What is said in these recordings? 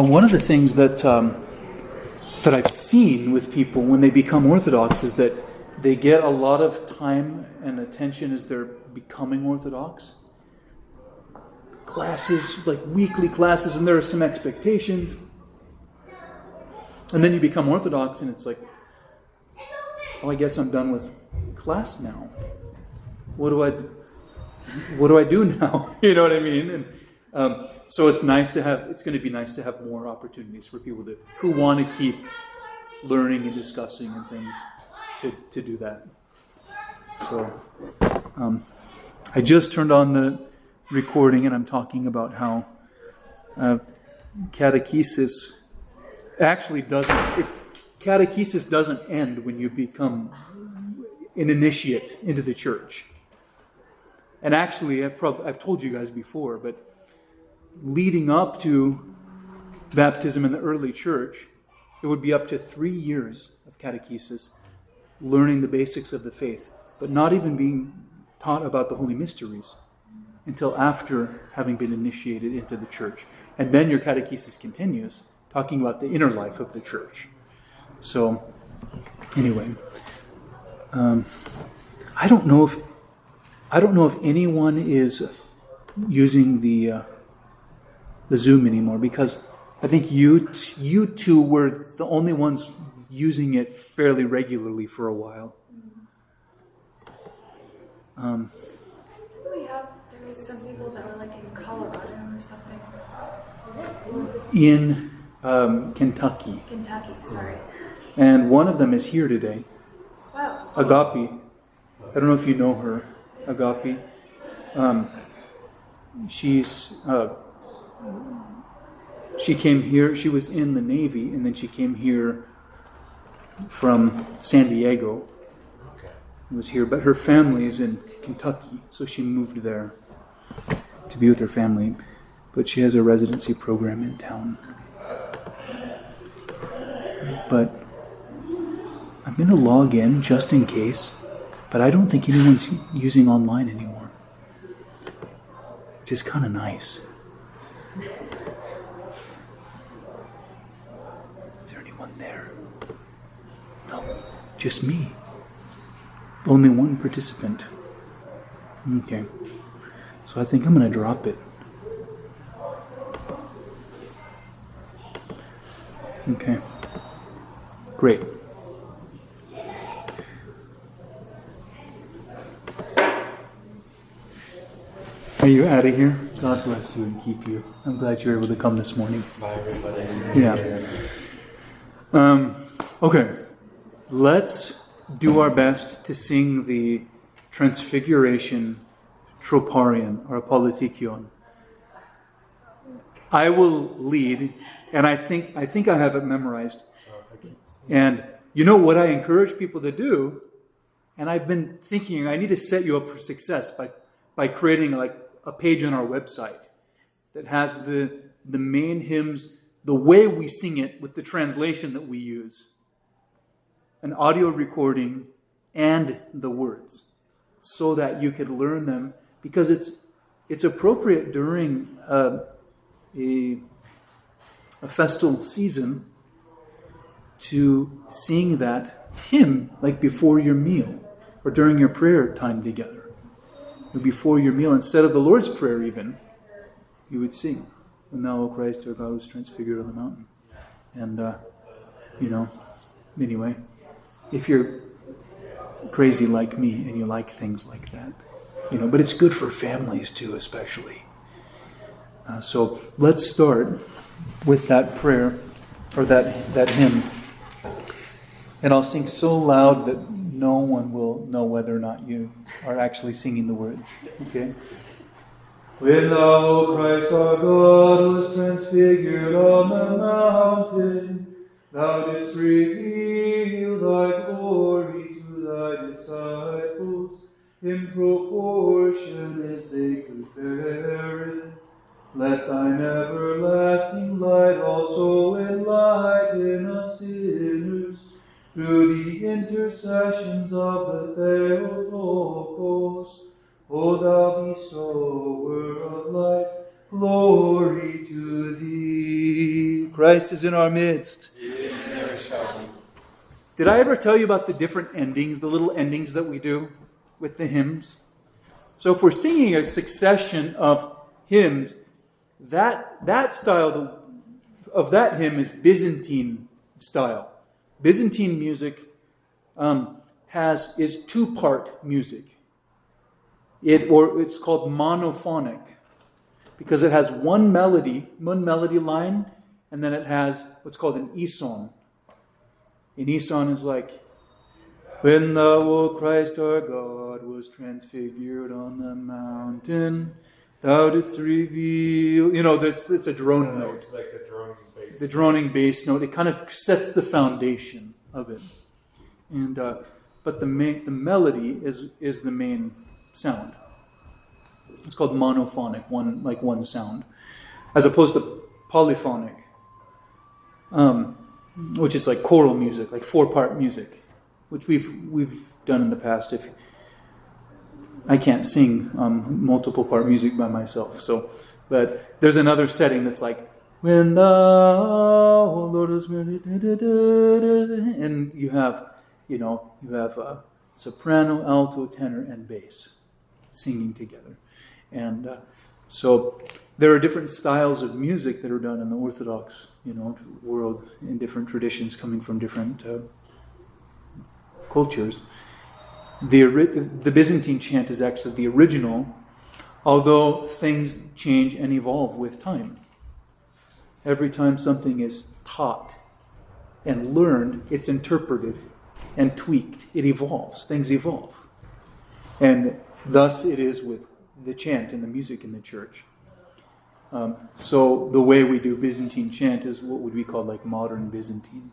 One of the things that I've seen with people when they become Orthodox is that they get a lot of time and attention as they're becoming Orthodox. Classes, like weekly classes, and there are some expectations. And then you become Orthodox and it's like, oh, I guess I'm done with class now. What do I do now? You know what I mean? And so it's going to be nice to have more opportunities for people who want to keep learning and discussing and things to do that. So I just turned on the recording and I'm talking about how catechesis doesn't end when you become an initiate into the church. And actually, I've told you guys before, but leading up to baptism in the early church, it would be up to 3 years of catechesis, learning the basics of the faith, but not even being taught about the holy mysteries until after having been initiated into the church. And then your catechesis continues, talking about the inner life of the church. So, anyway, I don't know if anyone is using the Zoom anymore, because I think you two were the only ones using it fairly regularly for a while. There was some people that were like in Colorado or something. In Kentucky. Kentucky, sorry. And one of them is here today. Wow. Agape. I don't know if you know her, Agape. She came here. She was in the Navy, and then she came here from San Diego. Okay. Was here, but her family is in Kentucky, so she moved there to be with her family. But she has a residency program in town. But I'm going to log in just in case, but I don't think anyone's using online anymore, which is kind of nice. Is there anyone there? No, just me. Only one participant. Okay, so I think I'm going to drop it. Okay, great. Are you out of here? God bless you and keep you. I'm glad you were able to come this morning. Bye, everybody. Yeah. Okay. Let's do our best to sing the Transfiguration Troparion or Apollytikion. I will lead, and I think I have it memorized. And you know what I encourage people to do, and I've been thinking I need to set you up for success by creating like a page on our website that has the main hymns, the way we sing it with the translation that we use, an audio recording, and the words, so that you could learn them, because it's appropriate during a festal season to sing that hymn like before your meal or during your prayer time together. Before your meal, instead of the Lord's Prayer even, you would sing, "When thou, O Christ, our God, was transfigured on the mountain." And, anyway, if you're crazy like me and you like things like that, but it's good for families too, especially. So let's start with that prayer, or that hymn. And I'll sing so loud that no one will know whether or not you are actually singing the words. Okay? When thou, O Christ our God, was transfigured on the mountain, thou didst reveal thy glory to thy disciples in proportion as they could bear it. Let thine everlasting light also enlighten us sinners, through the intercessions of the Theotokos, O thou bestower of life, glory to thee. Christ is in our midst. Yes, never shall be. Did I ever tell you about the different endings, the little endings that we do with the hymns? So if we're singing a succession of hymns, that style of that hymn is Byzantine style. Byzantine music is two-part music. It's called monophonic because it has one melody line, and then it has what's called an eson. An eson is like, when thou, O Christ our God, was transfigured on the mountain, thou didst reveal. It's a drone note. It's like the droning bass. The droning bass note. It kind of sets the foundation of it. And but the melody is the main sound. It's called monophonic, one sound, as opposed to polyphonic, which is like choral music, like 4-part music, which we've done in the past. If I can't sing multiple part music by myself, but there's another setting that's like, when thou, O Lord, is and you have soprano, alto, tenor, and bass singing together. And so there are different styles of music that are done in the Orthodox, world, in different traditions coming from different cultures. The Byzantine chant is actually the original, although things change and evolve with time. Every time something is taught and learned, it's interpreted and tweaked. It evolves. Things evolve. And thus it is with the chant and the music in the church. So the way we do Byzantine chant is what would be called like modern Byzantine,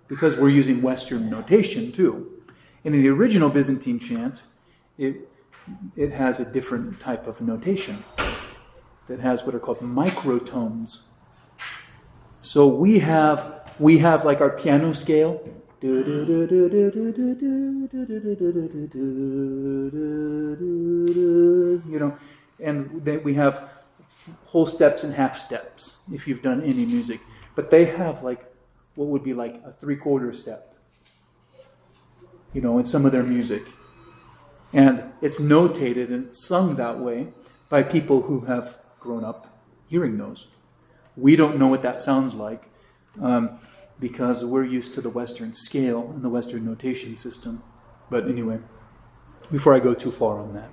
because we're using Western notation too. And in the original Byzantine chant, it has a different type of notation that has what are called microtones. So we have like our piano scale. And then we have whole steps and half steps if you've done any music. But they have like what would be like a 3/4 step, in some of their music. And it's notated and it's sung that way by people who have grown up hearing those. We don't know what that sounds like because we're used to the Western scale and the Western notation system. But anyway, before I go too far on that,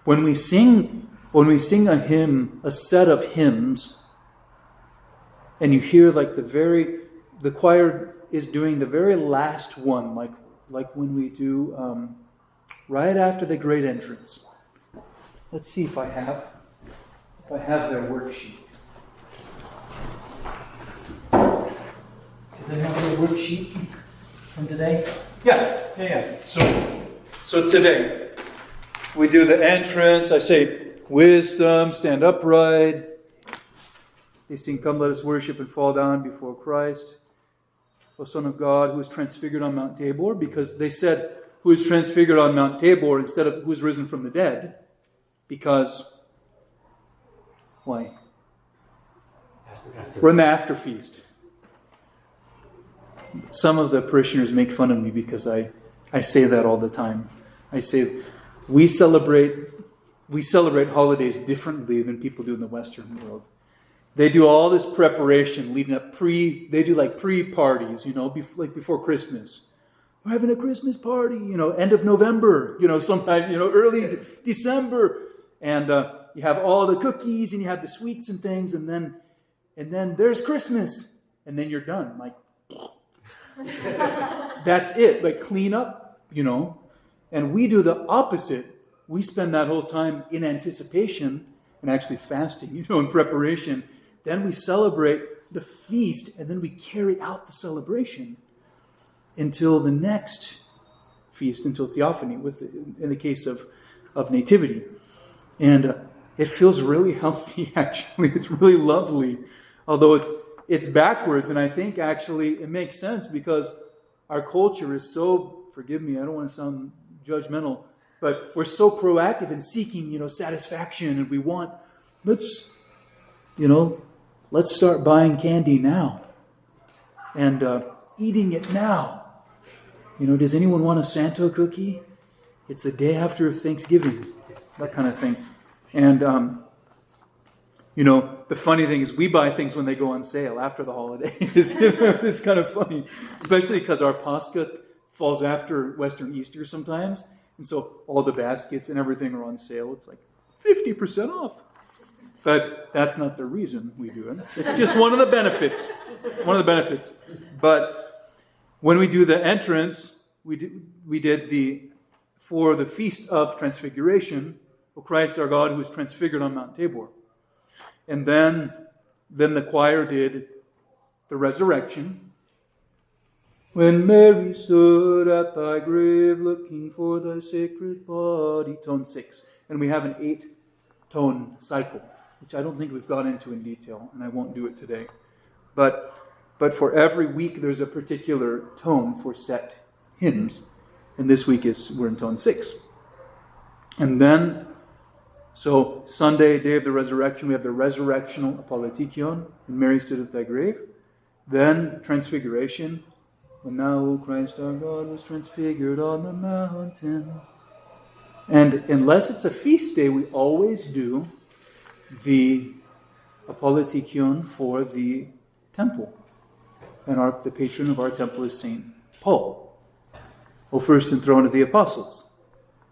when we sing a hymn, a set of hymns, and you hear like the choir is doing the very last one, like when we do right after the great entrance. Let's see if I have their worksheet. Do they have their worksheet from today? Yeah. So today we do the entrance. I say, wisdom, stand upright. They sing, come, let us worship and fall down before Christ, O Son of God, who is transfigured on Mount Tabor, because they said, who is transfigured on Mount Tabor instead of who is risen from the dead, because, why? We're in the after feast. Some of the parishioners make fun of me because I say that all the time. I say, we celebrate holidays differently than people do in the Western world. They do all this preparation leading up they do like pre-parties, like before Christmas. We're having a Christmas party, end of November, sometime, early December. And you have all the cookies and you have the sweets and things, and then there's Christmas. And then you're done. Like, that's it. Like, clean up, And we do the opposite. We spend that whole time in anticipation and actually fasting, in preparation. Then we celebrate the feast, and then we carry out the celebration until the next feast, until Theophany, in the case of Nativity. And it feels really healthy, actually. It's really lovely, although it's backwards. And I think, actually, it makes sense because our culture is so, forgive me, I don't want to sound judgmental, but we're so proactive in seeking, satisfaction, and we want, let's start buying candy now. and eating it now. Does anyone want a Santo cookie? It's the day after Thanksgiving, that kind of thing. And, the funny thing is we buy things when they go on sale after the holidays. It's kind of funny, especially because our Pascha falls after Western Easter sometimes. And so all the baskets and everything are on sale. It's like 50% off. But that's not the reason we do it. It's just one of the benefits. One of the benefits. But when we do the entrance, we did for the Feast of Transfiguration, O Christ our God who was transfigured on Mount Tabor. And then the choir did the resurrection. When Mary stood at thy grave looking for thy sacred body, tone 6. And we have an 8-tone cycle, which I don't think we've got into in detail, and I won't do it today. But for every week there's a particular tone for set hymns. And this week we're in tone 6. And then, so Sunday, day of the resurrection, we have the resurrectional apoletikion, when Mary stood at thy grave. Then Transfiguration, when now, O Christ our God, was transfigured on the mountain. And unless it's a feast day, we always do the apoletikion for the temple. And the patron of our temple is St. Paul, O first enthroned of the apostles.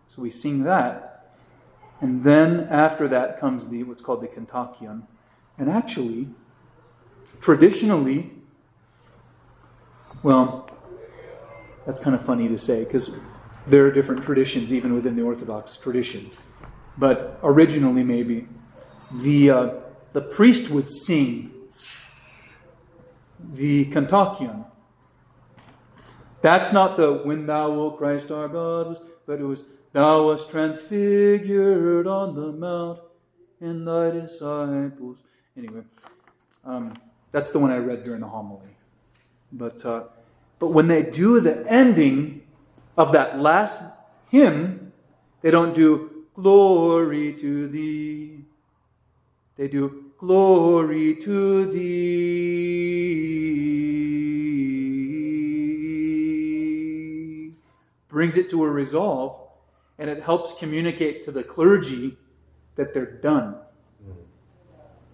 So we sing that. And then after that comes what's called the Kontakion. And actually, traditionally, well, that's kind of funny to say because there are different traditions even within the Orthodox tradition. But originally, maybe, the priest would sing the Kontakion. That's not the when thou, O Christ our God, was, but it was thou wast transfigured on the mount, and thy disciples. Anyway, that's the one I read during the homily. But when they do the ending of that last hymn, they don't do glory to thee. They do glory to thee. Brings it to a resolve. And it helps communicate to the clergy that they're done.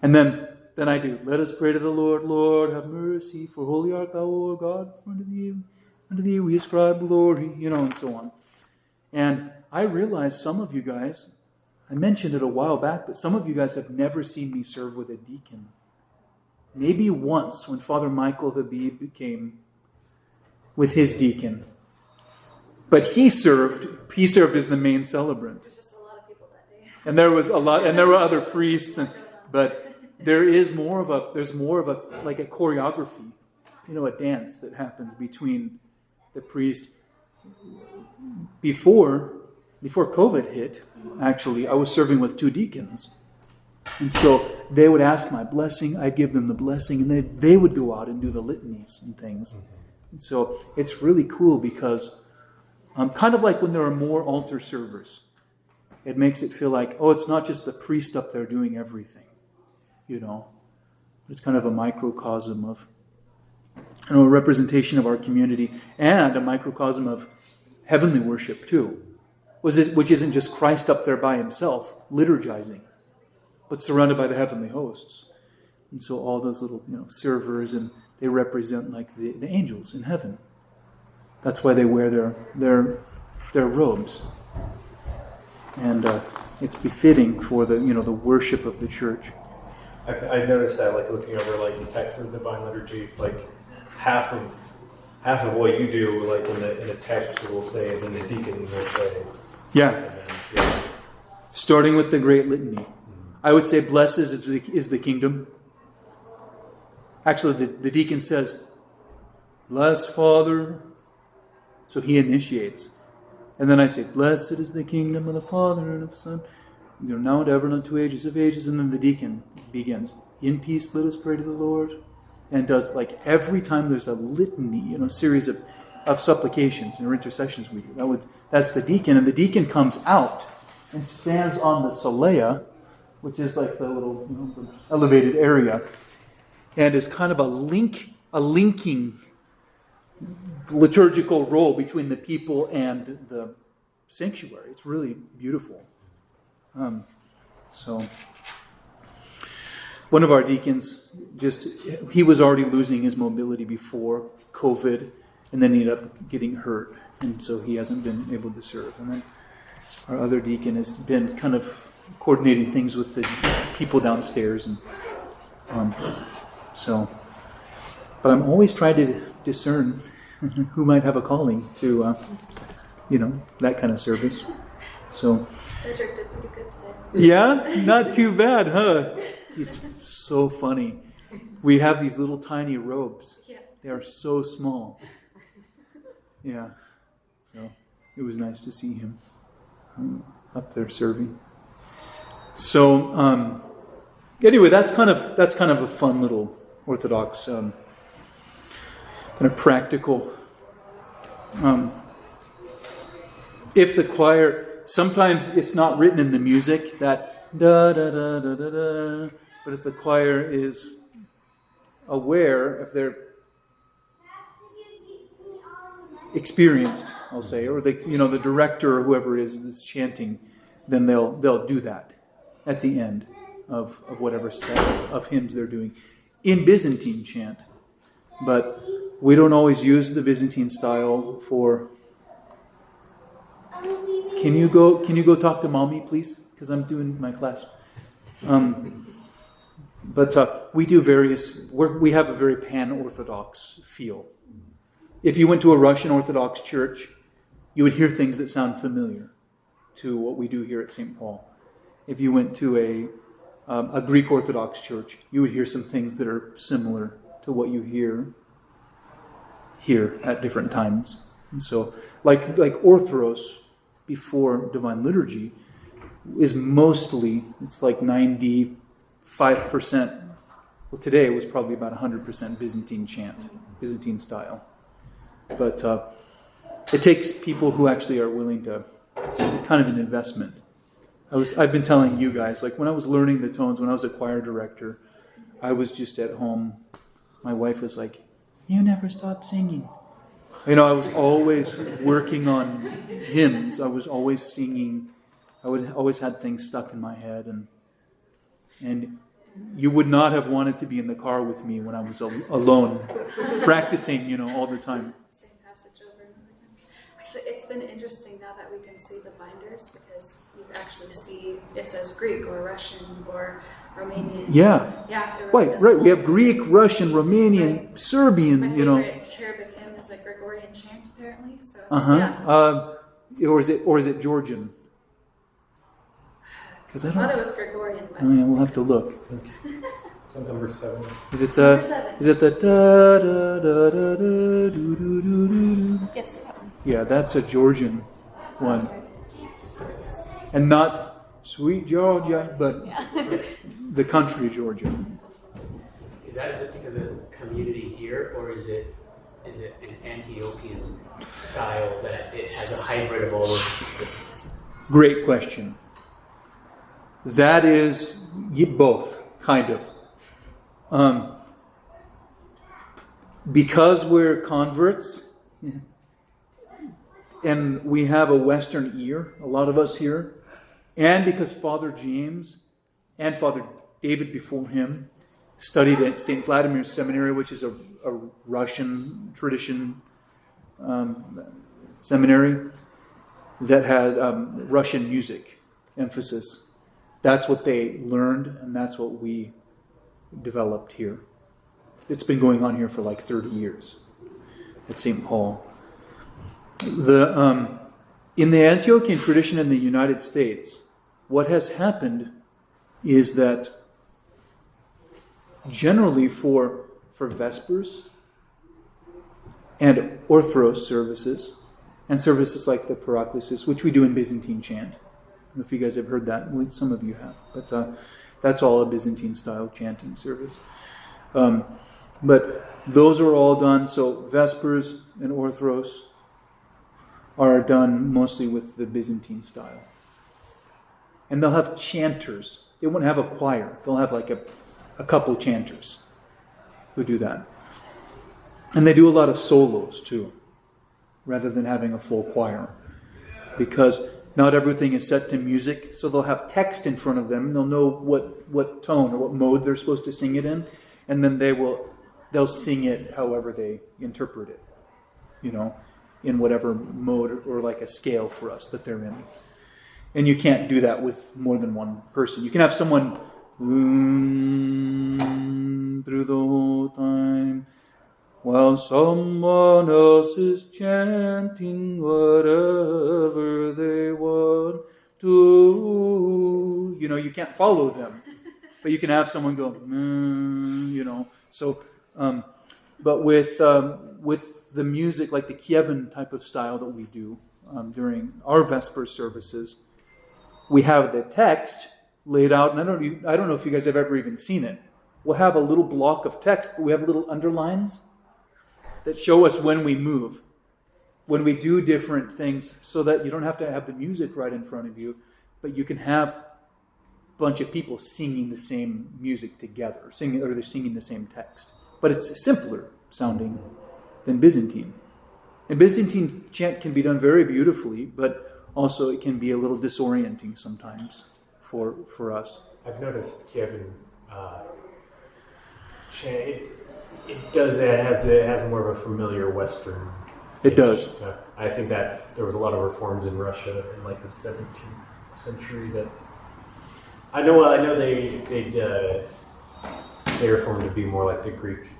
And then I do, let us pray to the Lord. Lord, have mercy, for holy art thou, O God, for unto thee we ascribe glory, and so on. And I realize some of you guys, I mentioned it a while back, but some of you guys have never seen me serve with a deacon. Maybe once when Father Michael Habib came with his deacon. But he served as the main celebrant. There's just a lot of people that day. And there was and there were other priests, but there's more of a like a choreography, a dance that happens between the priest. Before COVID hit, actually, I was serving with 2 deacons. And so they would ask my blessing, I'd give them the blessing, and they would go out and do the litanies and things. And so it's really cool because kind of like when there are more altar servers. It makes it feel like, it's not just the priest up there doing everything, It's kind of a microcosm of, a representation of our community and a microcosm of heavenly worship too, which isn't just Christ up there by himself, liturgizing, but surrounded by the heavenly hosts. And so all those little, servers, and they represent like the angels in heaven. That's why they wear their robes, and it's befitting for the the worship of the church. I've noticed that, like looking over like the text of the Divine Liturgy, like half of what you do, like in the text, will say, and then the deacon will say. Yeah. Starting with the Great Litany, I would say, "Blessed is the kingdom." Actually, the deacon says, "Bless Father." So he initiates. And then I say, "Blessed is the kingdom of the Father and of the Son, now and ever and unto ages of ages." And then the deacon begins, "In peace let us pray to the Lord." And does, like, every time there's a litany, series of supplications or intercessions we do. That's the deacon. And the deacon comes out and stands on the solea, which is like the little the elevated area, and is kind of a link a linking liturgical role between the people and the sanctuary. It's really beautiful. So one of our deacons, he was already losing his mobility before COVID, and then he ended up getting hurt, and so he hasn't been able to serve. And then our other deacon has been kind of coordinating things with the people downstairs, and but I'm always trying to discern who might have a calling to, that kind of service. So Cedric did pretty good today. yeah, not too bad, huh? He's so funny. We have these little tiny robes. Yeah. They are so small. Yeah. So it was nice to see him up there serving. So anyway, that's kind of a fun little Orthodox kind of practical. If the choir, sometimes it's not written in the music that da da da da da da, but if the choir is aware, if they're experienced, I'll say, or the director or whoever it is that's chanting, then they'll do that at the end of whatever set of hymns they're doing in Byzantine chant. But we don't always use the Byzantine style for. Can you go talk to mommy, please? Because I'm doing my class. But we do we have a very pan-Orthodox feel. If you went to a Russian Orthodox church, you would hear things that sound familiar to what we do here at St. Paul. If you went to a Greek Orthodox church, you would hear some things that are similar to what you hear here at different times. And so, like Orthros before Divine Liturgy is mostly, it's like 95%. Well, today it was probably about 100% Byzantine chant, Byzantine style. But it takes people who actually are willing to, it's kind of an investment. I've been telling you guys, like when I was learning the tones, when I was a choir director, I was just at home. My wife was like, "You never stop singing." I was always working on hymns. I was always singing. I always had things stuck in my head, and you would not have wanted to be in the car with me when I was alone, practicing, all the time. Same passage over and over again. Actually, it's been interesting now that we can see the binders because you actually see it says Greek or Russian or Romanian. Yeah. Yeah. It really Right. We have hold. Greek, Russian, Romanian, Right. Serbian. My favorite cherubic hymn is a Gregorian chant, apparently. So yeah. Or is it Georgian? Because I thought it was Gregorian, but we'll have to look. So number 7. Is it number 7. Is it the da da da da da do do do do? Yes, that one. Yeah, that's a Georgian one, and not sweet Georgia, but the country Georgia. Is that just because of the community here, or is it an Antiochian style that it has a hybrid of all those? Great question. That is both, kind of. Because we're converts, and we have a Western ear, a lot of us here, and because Father James and Father David before him studied at St. Vladimir's Seminary, which is a Russian tradition seminary that had Russian music emphasis. That's what they learned, and that's what we developed here. It's been going on here for like 30 years at St. Paul. In the Antiochian tradition in the United States, what has happened is that generally for Vespers and Orthros services, and services like the Paraklesis, which we do in Byzantine chant. I don't know if you guys have heard that. Some of you have. But that's all a Byzantine-style chanting service. But those are all done. So Vespers and Orthros are done mostly with the Byzantine style. And they'll have chanters. They won't have a choir. They'll have like a couple chanters who do that. And they do a lot of solos too, rather than having a full choir. Because not everything is set to music, so they'll have text in front of them, and they'll know what tone or what mode they're supposed to sing it in, and then they'll sing it however they interpret it, in whatever mode or like a scale for us that they're in. And you can't do that with more than one person. You can have someone through the whole time, while someone else is chanting whatever they want to. You can't follow them. But you can have someone go, So, but with the music, like the Kievan type of style that we do during our Vesper services, we have the text laid out. And I don't know if you guys have ever even seen it. We'll have a little block of text, but we have little underlines that show us when we move, when we do different things, so that you don't have to have the music right in front of you, but you can have a bunch of people singing the same music together, they're singing the same text. But it's simpler sounding than Byzantine. And Byzantine chant can be done very beautifully, but also it can be a little disorienting sometimes for us. I've noticed Kievan chant. It has more of a familiar Western. It does. I think that there was a lot of reforms in Russia in like the 17th century that I know they reformed to be more like the Greek,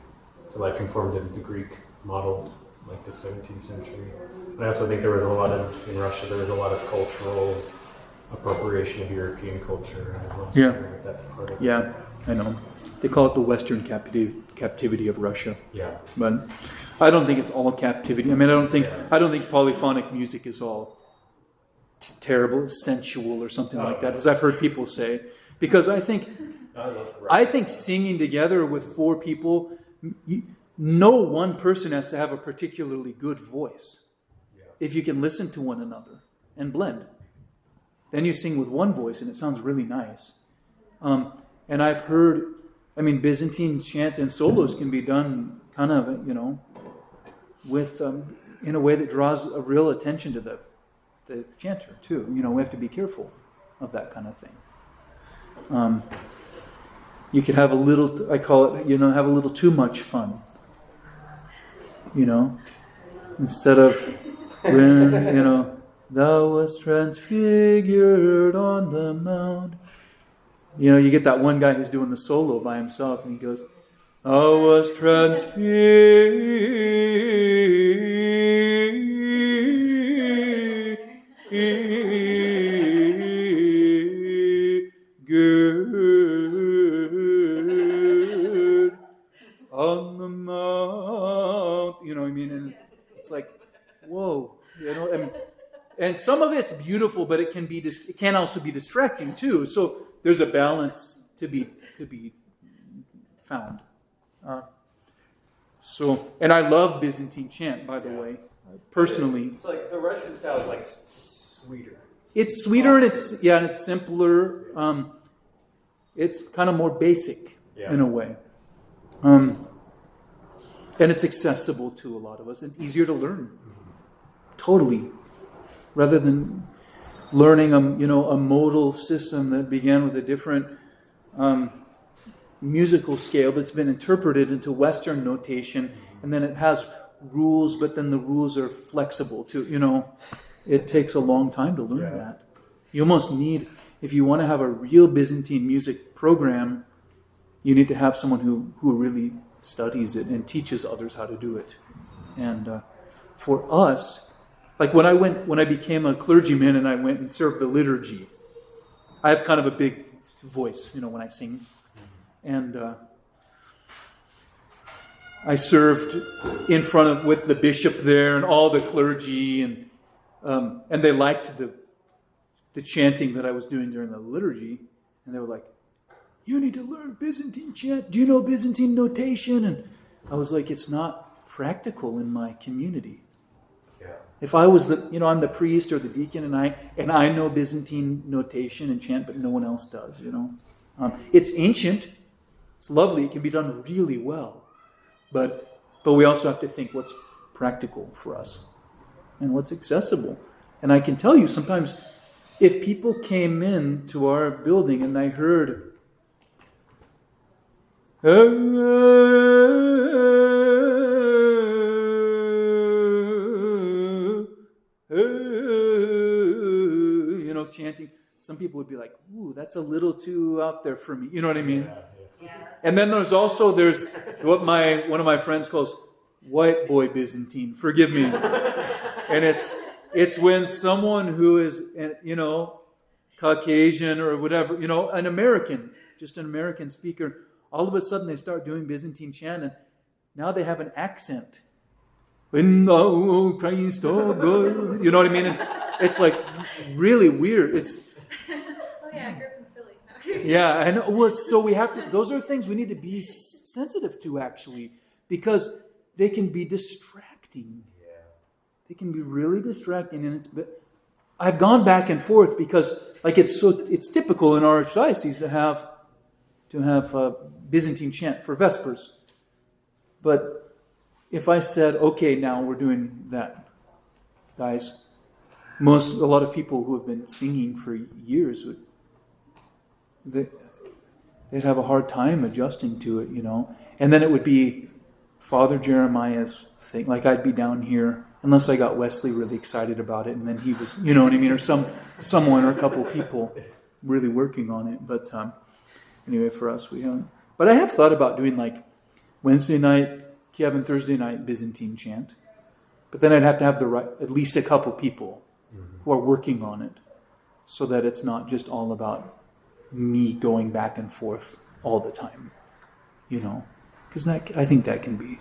so like conformed to the Greek model, like the 17th century. But I also think in Russia there was a lot of cultural appropriation of European culture. I don't know if that's part of it. Yeah, I know. They call it the Western captivity of Russia. Yeah. But I don't think it's all captivity. I mean, I don't think polyphonic music is all terrible, sensual, or something like that, as I've heard people say. Because I think singing together with four people, no one person has to have a particularly good voice. Yeah. If you can listen to one another and blend, then you sing with one voice and it sounds really nice. And I've heard, Byzantine chant and solos can be done kind of, with in a way that draws a real attention to the chanter too. We have to be careful of that kind of thing. You could have a little, I call it, have a little too much fun. Instead of when, thou was transfigured on the mount. You get that one guy who's doing the solo by himself, and he goes, I was transfigured on the mount. And it's like, whoa, and some of it's beautiful, but it can also be distracting too. So there's a balance to be found. And I love Byzantine chant, by the way, personally. It's like the Russian style is like sweeter. It's sweeter and it's simpler. It's kind of more basic in a way. And it's accessible to a lot of us. It's easier to learn. Totally. Rather than learning a modal system that began with a different musical scale that's been interpreted into Western notation, and then it has rules, but then the rules are flexible too. It takes a long time to learn that. You almost need, if you want to have a real Byzantine music program, you need to have someone who really studies it and teaches others how to do it. And for us, like when I became a clergyman and I went and served the liturgy, I have kind of a big voice, when I sing. And I served in front with the bishop there and all the clergy, and they liked the chanting that I was doing during the liturgy, and they were like, "You need to learn Byzantine chant. Do you know Byzantine notation?" And I was like, "It's not practical in my community." If I was I'm the priest or the deacon, and I know Byzantine notation and chant, but no one else does. It's ancient, it's lovely, it can be done really well, but But we also have to think what's practical for us and what's accessible. And I can tell you sometimes if people came in to our building and they heard chanting, some people would be like, ooh, that's a little too out there for me. You know what I mean? And then there's what one of my friends calls white boy Byzantine. Forgive me. And it's when someone who is, Caucasian or whatever, an American, just an American speaker, all of a sudden they start doing Byzantine chant, and now they have an accent. Christ, oh God. You know what I mean? And it's like really weird. It's I grew up in Philly. yeah, I know. Well, so we have to. Those are things we need to be sensitive to, actually, because they can be distracting. Yeah. They can be really distracting, and I've gone back and forth because, it's typical in our archdiocese to have Byzantine chant for Vespers, but if I said, okay, now we're doing that, guys, a lot of people who have been singing for years they'd have a hard time adjusting to it, And then it would be Father Jeremiah's thing. Like I'd be down here, unless I got Wesley really excited about it, and then he was, you know what I mean, or someone or a couple people really working on it. But anyway, for us, we haven't. But I have thought about doing like Wednesday night, Kevin, Thursday night Byzantine chant. But then I'd have to have at least a couple people who are working on it, so that it's not just all about me going back and forth all the time, because I think that can be.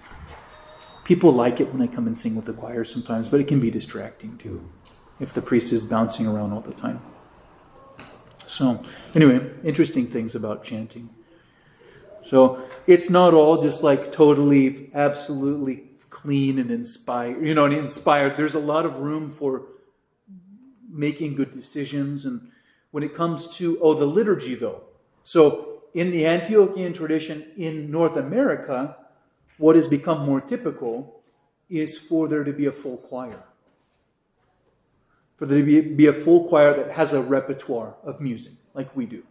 People like it when I come and sing with the choir sometimes, but it can be distracting too if the priest is bouncing around all the time. So anyway, interesting things about chanting. So it's not all just like totally, absolutely clean and inspired, inspired. There's a lot of room for making good decisions. And when it comes to, the liturgy though. So in the Antiochian tradition in North America, what has become more typical is for there to be a full choir. For there to be a full choir that has a repertoire of music, like we do.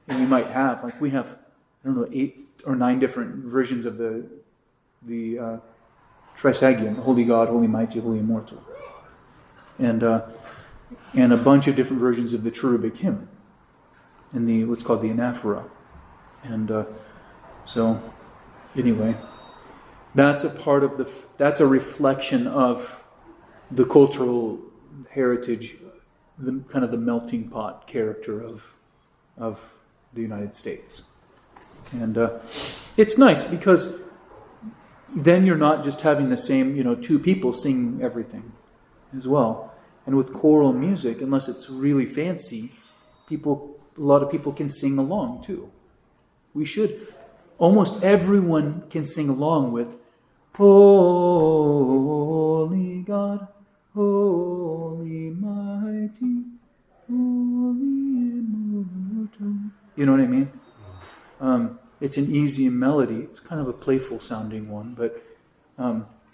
And we might have, like we have, 8 or 9 different versions of the Trisagion, Holy God, Holy Mighty, Holy Immortal. And a bunch of different versions of the cherubic hymn and what's called the anaphora. And so, anyway, that's a part of that's a reflection of the cultural heritage, the kind of the melting pot character of the United States. And it's nice because then you're not just having the same, 2 people sing everything as well. And with choral music, unless it's really fancy, a lot of people can sing along too. We should. Almost everyone can sing along with Holy God, Holy Mighty, Holy Immortal. You know what I mean? It's an easy melody. It's kind of a playful sounding one, but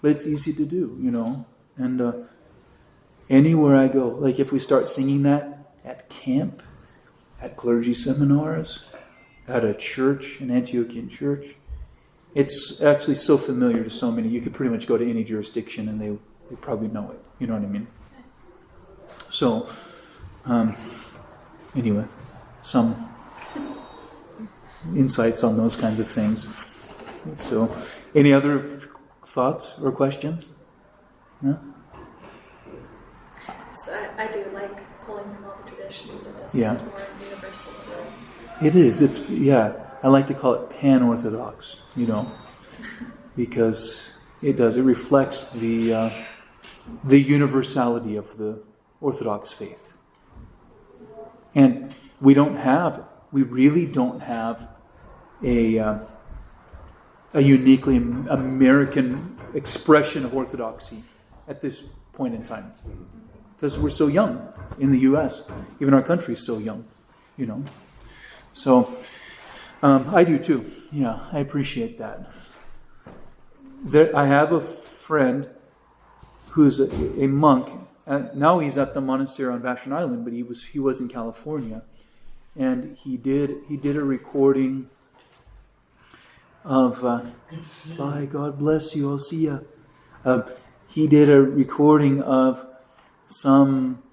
it's easy to do, And anywhere I go, like if we start singing that at camp, at clergy seminars, at a church, an Antiochian church, it's actually so familiar to so many. You could pretty much go to any jurisdiction and they probably know it. You know what I mean? So, anyway, some insights on those kinds of things. So, any other thoughts or questions? No? So I do like pulling from all the traditions. It does Yeah. have more universal feel. It is. I like to call it pan-Orthodox, because it does. It reflects the universality of the Orthodox faith. And we really don't have a uniquely American expression of Orthodoxy at this point in time. Because we're so young in the U.S. Even our country is so young, So I do too. Yeah, I appreciate that. I have a friend who's a monk. Now he's at the monastery on Vashon Island, but he was in California, and he did a recording of. Bye, God bless you. I'll see ya. He did a recording of some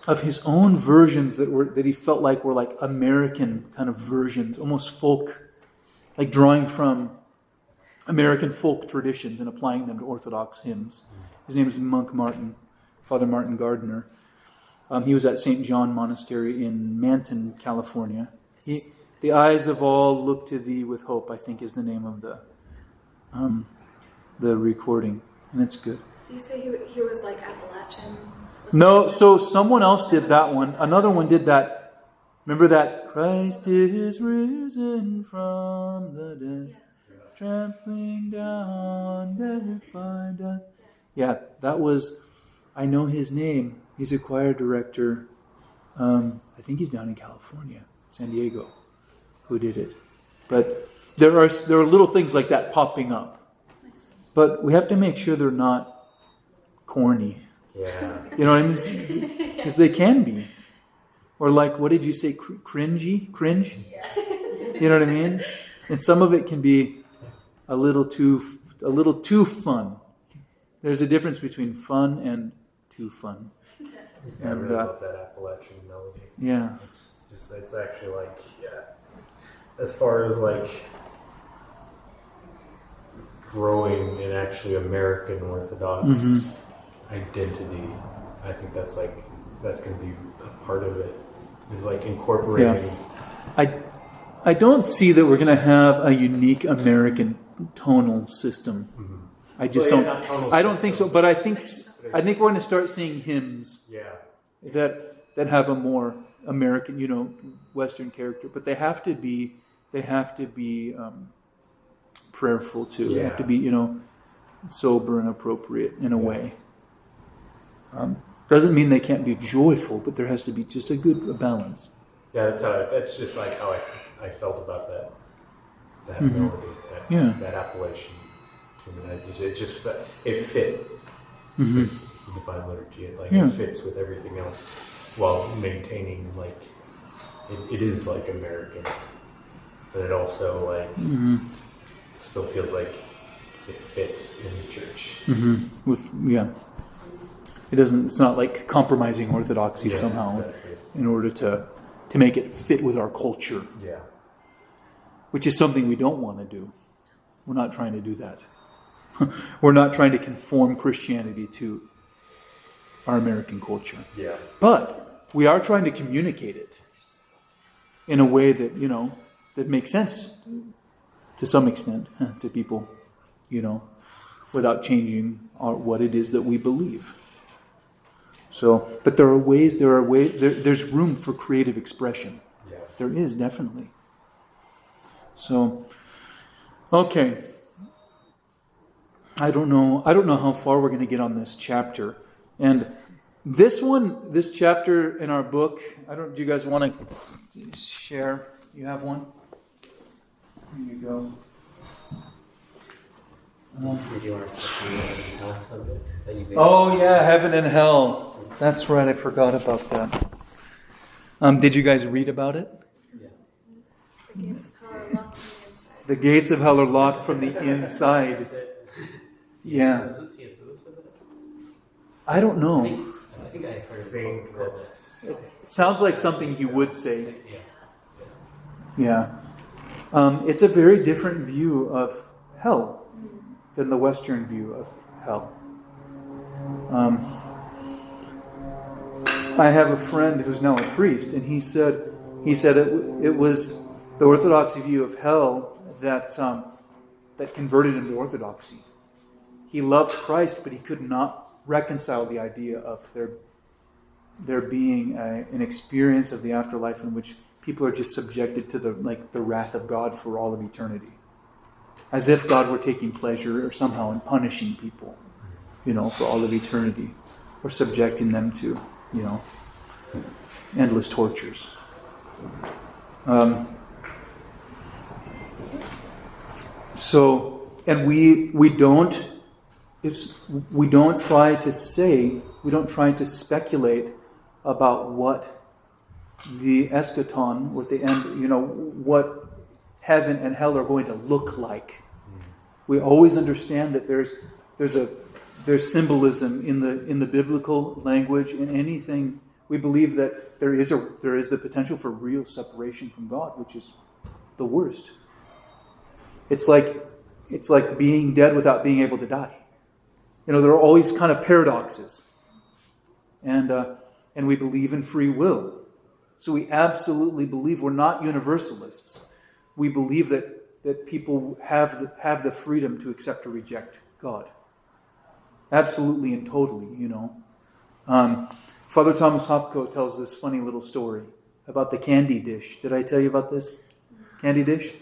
of his own versions that he felt like were like American kind of versions, almost folk, like drawing from American folk traditions and applying them to Orthodox hymns. His name is Monk Martin, Father Martin Gardner. He was at St. John Monastery in Manton, California. The eyes of all look to thee with hope, I think is the name of the recording, and it's good. Do you say he was like Appalachian? No, so someone else did that one. Another one did that. Remember that? Christ is risen from the dead, trampling down death by death. Yeah, that was, I know his name. He's a choir director. I think he's down in California, San Diego, who did it. But there are little things like that popping up. But we have to make sure they're not corny. Yeah. You know what I mean? Because they can be. Or like, what did you say? Cringy? Cringe? You know what I mean? And some of it can be a little too fun. There's a difference between fun and too fun. I really love that Appalachian melody. Yeah. It's actually like, as far as like growing in actually American Orthodox identity, I think that's going to be a part of it, is like incorporating. Yeah. I don't see that we're going to have a unique American tonal system. Mm-hmm. I just don't. I don't think so. But I think we're going to start seeing hymns. That have a more American, Western character. But they have to be prayerful too. They have to be, sober and appropriate in a way. Doesn't mean they can't be joyful, but there has to be just a good balance. Yeah, that's just like how I felt about that melody, that appellation to me. It fit with the Divine Liturgy. It fits with everything else while maintaining it is like American, but it also it still feels like it fits in the church. It doesn't. It's not like compromising orthodoxy somehow in order to make it fit with our culture. Yeah, which is something we don't want to do. We're not trying to do that. We're not trying to conform Christianity to our American culture. Yeah, but we are trying to communicate it in a way that that makes sense to some extent to people, without changing what it is that we believe. So, but there are ways. There's room for creative expression. Yeah. There is definitely. So, okay. I don't know how far we're going to get on this chapter, and this chapter in our book. Do you guys want to share? You have one. Here you go. Did you want to talk subject that you Oh yeah, heaven and hell. That's right. I forgot about that. Did you guys read about it? Yeah. The gates of hell are locked from the inside. The gates of hell are locked from the inside. Yeah. I don't know. I think I heard It sounds like something he would say. Yeah. It's a very different view of hell than the Western view of hell. I have a friend who's now a priest, and he said it was the Orthodox view of hell that converted him to Orthodoxy. He loved Christ, but he could not reconcile the idea of there being an experience of the afterlife in which people are just subjected to the wrath of God for all of eternity, as if God were taking pleasure or somehow in punishing people, for all of eternity, or subjecting them to, endless tortures. So, and we don't try to speculate about what the eschaton, what the end, what heaven and hell are going to look like. We always understand that there's symbolism in the biblical language in anything. We believe that there is the potential for real separation from God, which is the worst. It's like being dead without being able to die. There are always kind of paradoxes, and we believe in free will. So we absolutely believe, we're not universalists. We believe that people have the freedom to accept or reject God. Absolutely and totally, Father Thomas Hopko tells this funny little story about the candy dish. Did I tell you about this candy dish?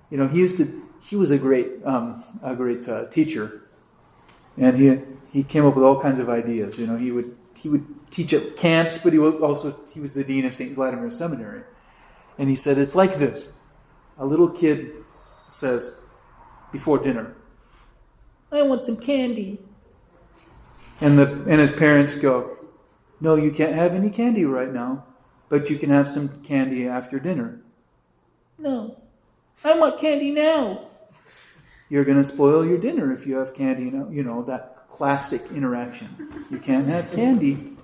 He was a great teacher, and he came up with all kinds of ideas. He would teach at camps, but he was the dean of St. Vladimir Seminary, and he said it's like this: a little kid says before dinner, "I want some candy," and his parents go, "No, you can't have any candy right now, but you can have some candy after dinner." "No, I want candy now." "You're going to spoil your dinner if you have candy now." That classic interaction. "You can't have candy."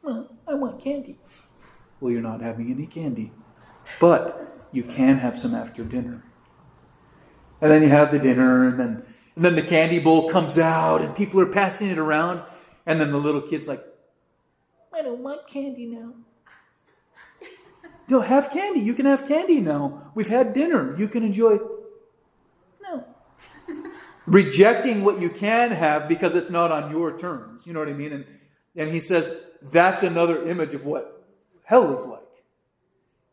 "Well, I want candy." "Well, you're not having any candy, but you can have some after dinner." And then you have the dinner, and then the candy bowl comes out, and people are passing it around, and then the little kid's like, "I don't want candy now." "No, have candy. You can have candy now. We've had dinner. You can enjoy." "No." Rejecting what you can have because it's not on your terms. You know what I mean? And he says that's another image of what hell is like.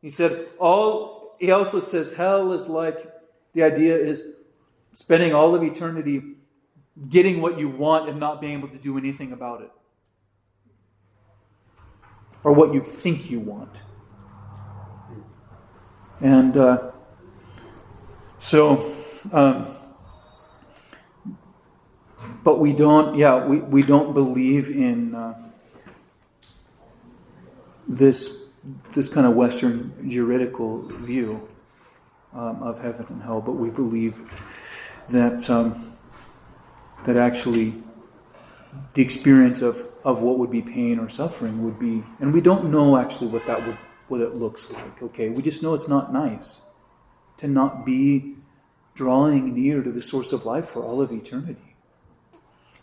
He also says hell is like, the idea is spending all of eternity getting what you want and not being able to do anything about it. Or what you think you want. And but we don't believe in this kind of Western juridical view of heaven and hell, but we believe that actually the experience of what would be pain or suffering would be, and we don't know actually what it looks like. Okay, we just know it's not nice to not be drawing near to the source of life for all of eternity.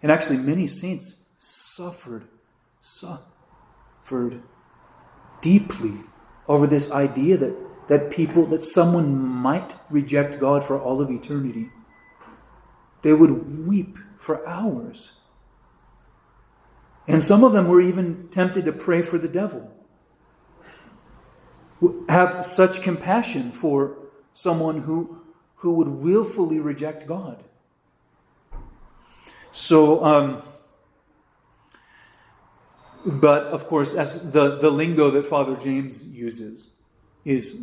And actually, many saints suffered deeply over this idea that someone might reject God for all of eternity. They would weep for hours. And some of them were even tempted to pray for the devil. Have such compassion for someone who would willfully reject God. So, but of course, as the lingo that Father James uses is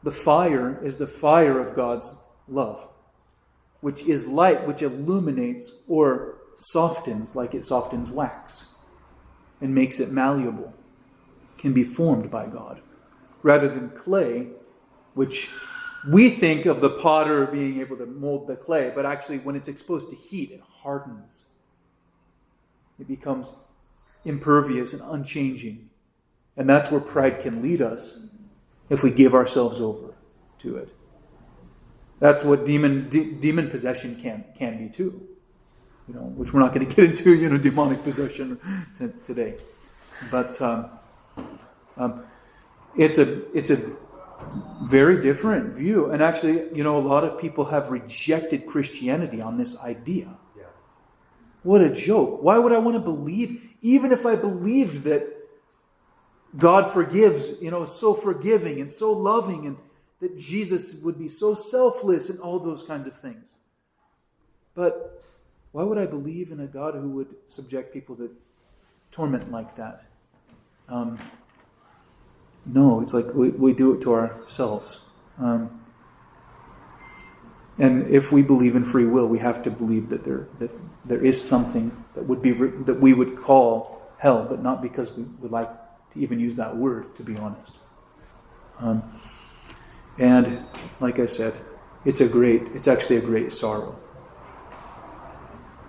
the fire of God's love, which is light, which illuminates or softens, like it softens wax and makes it malleable, can be formed by God, rather than clay, which we think of the potter being able to mold the clay, but actually when it's exposed to heat, it hardens. It becomes impervious and unchanging. And that's where pride can lead us if we give ourselves over to it. That's what demon possession can be too. Which we're not going to get into, demonic possession today. But it's a very different view. And actually, a lot of people have rejected Christianity on this idea. Yeah. What a joke. Why would I want to believe, even if I believed that God forgives, is so forgiving and so loving, and that Jesus would be so selfless and all those kinds of things. But why would I believe in a God who would subject people to torment like that? No, it's like we do it to ourselves. And if we believe in free will, we have to believe that there is something that that we would call hell, but not because we would like to even use that word, to be honest. And like I said, it's actually a great sorrow.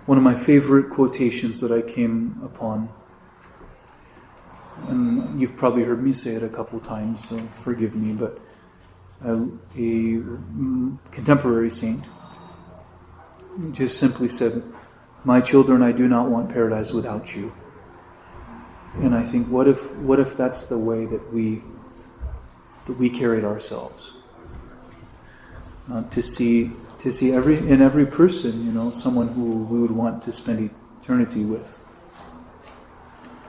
One of my favorite quotations that I came upon, and you've probably heard me say it a couple times, so forgive me, but a contemporary saint just simply said, "My children, I do not want paradise without you." And I think, what if that's the way that we carried ourselves? To see in every person, someone who we would want to spend eternity with,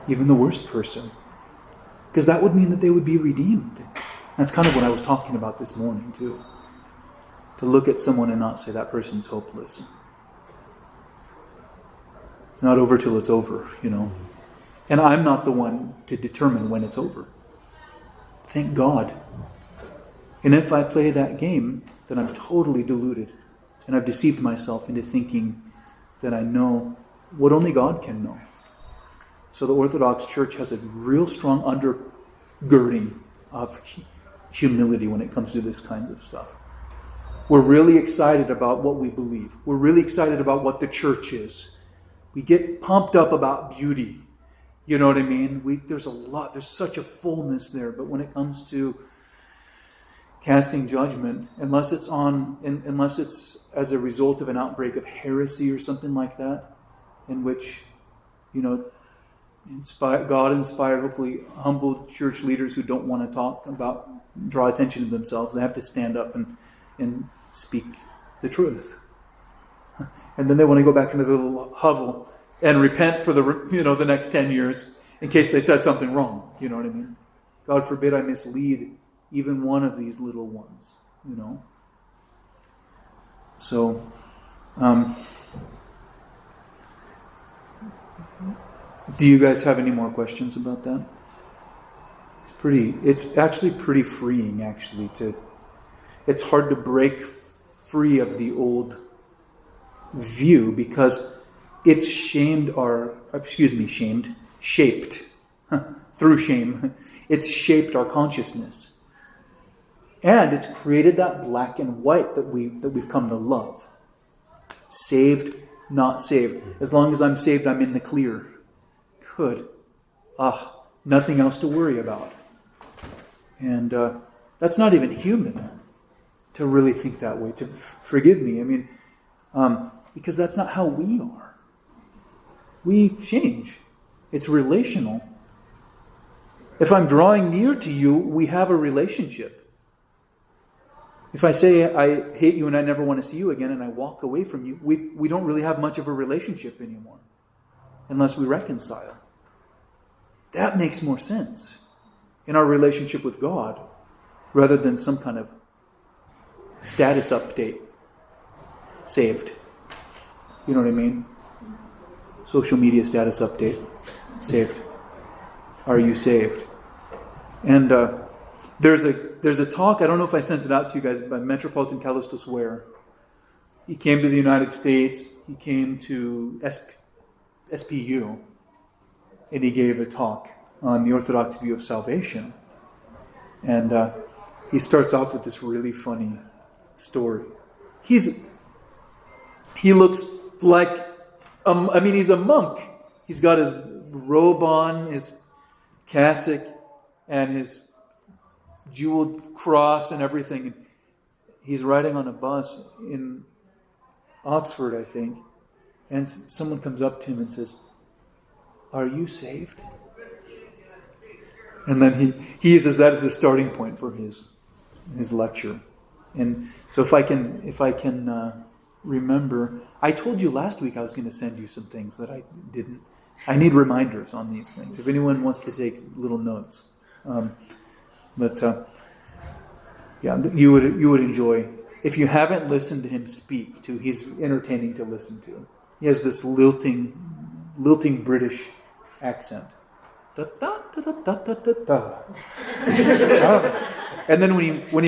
even the worst person, because that would mean that they would be redeemed. That's kind of what I was talking about this morning too. To look at someone and not say that person's hopeless. It's not over till it's over, And I'm not the one to determine when it's over. Thank God. And if I play that game, then I'm totally deluded. And I've deceived myself into thinking that I know what only God can know. So the Orthodox Church has a real strong undergirding of humility when it comes to this kind of stuff. We're really excited about what we believe. We're really excited about what the church is. We get pumped up about beauty. You know what I mean? There's such a fullness there. But when it comes to casting judgment, unless it's as a result of an outbreak of heresy or something like that, in which, God-inspired, hopefully humble church leaders who don't want to draw attention to themselves, they have to stand up and speak the truth. And then they want to go back into the little hovel and repent for the next 10 years in case they said something wrong. You know what I mean? God forbid I mislead even one of these little ones, So, do you guys have any more questions about that? It's actually pretty freeing, it's hard to break free of the old view because it's shaped through shame. It's shaped our consciousness. And it's created that black and white that we've come to love. Saved, not saved. As long as I'm saved, I'm in the clear. Good. Nothing else to worry about. And that's not even human to really think that way. Forgive me. Because that's not how we are. We change. It's relational. If I'm drawing near to you, we have a relationship. If I say I hate you and I never want to see you again and I walk away from you, we don't really have much of a relationship anymore unless we reconcile. That makes more sense in our relationship with God rather than some kind of status update. Saved. You know what I mean? Social media status update. Saved. Are you saved? And there's a talk, I don't know if I sent it out to you guys, by Metropolitan Callistus Ware. He came to the United States. He came to SPU. And he gave a talk on the Orthodox view of salvation. And he starts off with this really funny story. He looks like, he's a monk. He's got his robe on, his cassock, and his jeweled cross and everything. And he's riding on a bus in Oxford, I think. And someone comes up to him and says, "Are you saved?" And then he uses that as the starting point for his lecture. And so if I can remember, I told you last week I was going to send you some things that I didn't. I need reminders on these things. If anyone wants to take little notes, you would enjoy. If you haven't listened to him speak, he's entertaining to listen to. He has this lilting British accent. Da, da, da, da, da, da, da. And then when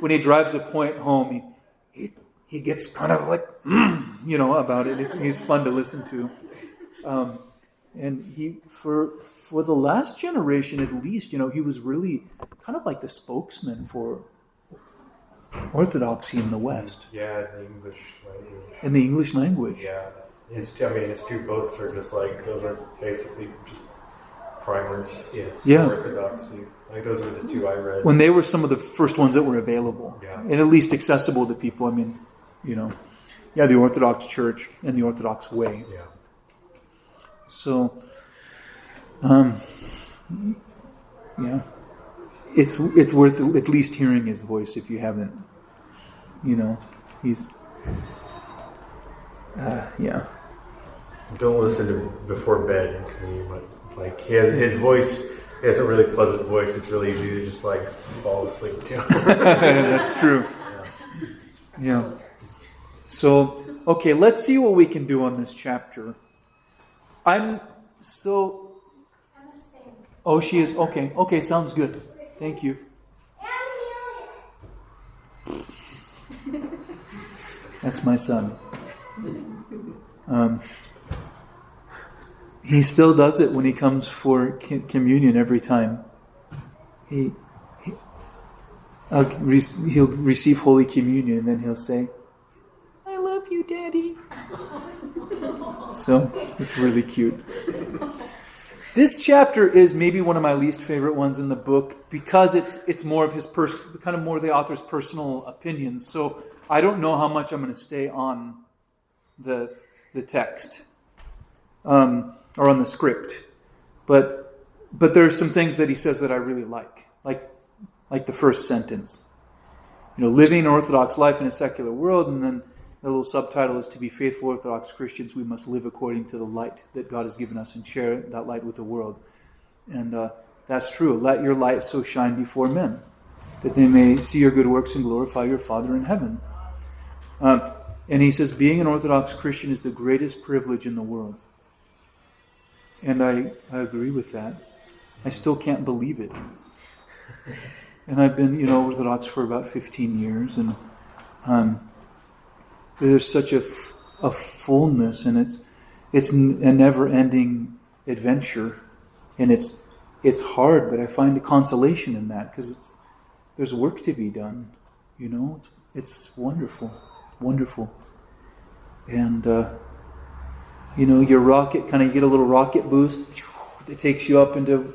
he drives a point home, he gets kind of like, about it. He's fun to listen to. And he, for the last generation at least, he was really kind of like the spokesman for Orthodoxy in the West. Yeah, the English language. In the English language. Yeah. His two books are just like, those are basically just primers. Yeah. Orthodoxy. Like those were the two I read. When they were some of the first ones that were available. Yeah. And at least accessible to people. I mean, the Orthodox Church and the Orthodox way. Yeah. So, it's worth at least hearing his voice if you haven't. He's, Don't listen to before bed because he has his voice. He has a really pleasant voice. It's really easy to just fall asleep to. That's true. Yeah. So, okay, let's see what we can do on this chapter. Oh, she is? Okay. Okay, sounds good. Thank you. That's my son. He still does it when he comes for communion every time. He'll receive Holy Communion and then he'll say, "I love you, Daddy." So, it's really cute. This chapter is maybe one of my least favorite ones in the book because it's more of his more of the author's personal opinions. So, I don't know how much I'm going to stay on the text or on the script, but there are some things that he says that I really like the first sentence. Living an Orthodox life in a secular world, and then the little subtitle is, "To be faithful Orthodox Christians, we must live according to the light that God has given us and share that light with the world." And that's true. Let your light so shine before men, that they may see your good works and glorify your Father in heaven. And he says, being an Orthodox Christian is the greatest privilege in the world. And I agree with that. I still can't believe it. And I've been, Orthodox for about 15 years, and there's such a fullness, and it's a never-ending adventure, and it's hard, but I find a consolation in that because there's work to be done. It's wonderful. Wonderful. And, your rocket, you get a little rocket boost. It takes you up into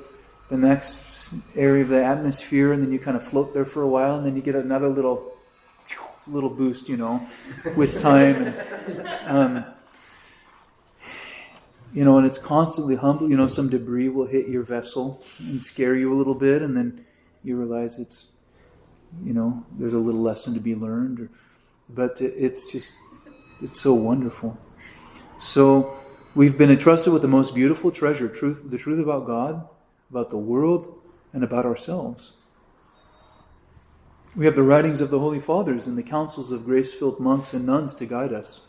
the next area of the atmosphere, and then you kind of float there for a while, and then you get another little boost, with time. And, and it's constantly humble. Some debris will hit your vessel and scare you a little bit, and then you realize it's, there's a little lesson to be learned. But it's so wonderful. So we've been entrusted with the most beautiful treasure, the truth about God, about the world, and about ourselves. We have the writings of the Holy Fathers and the counsels of grace-filled monks and nuns to guide us.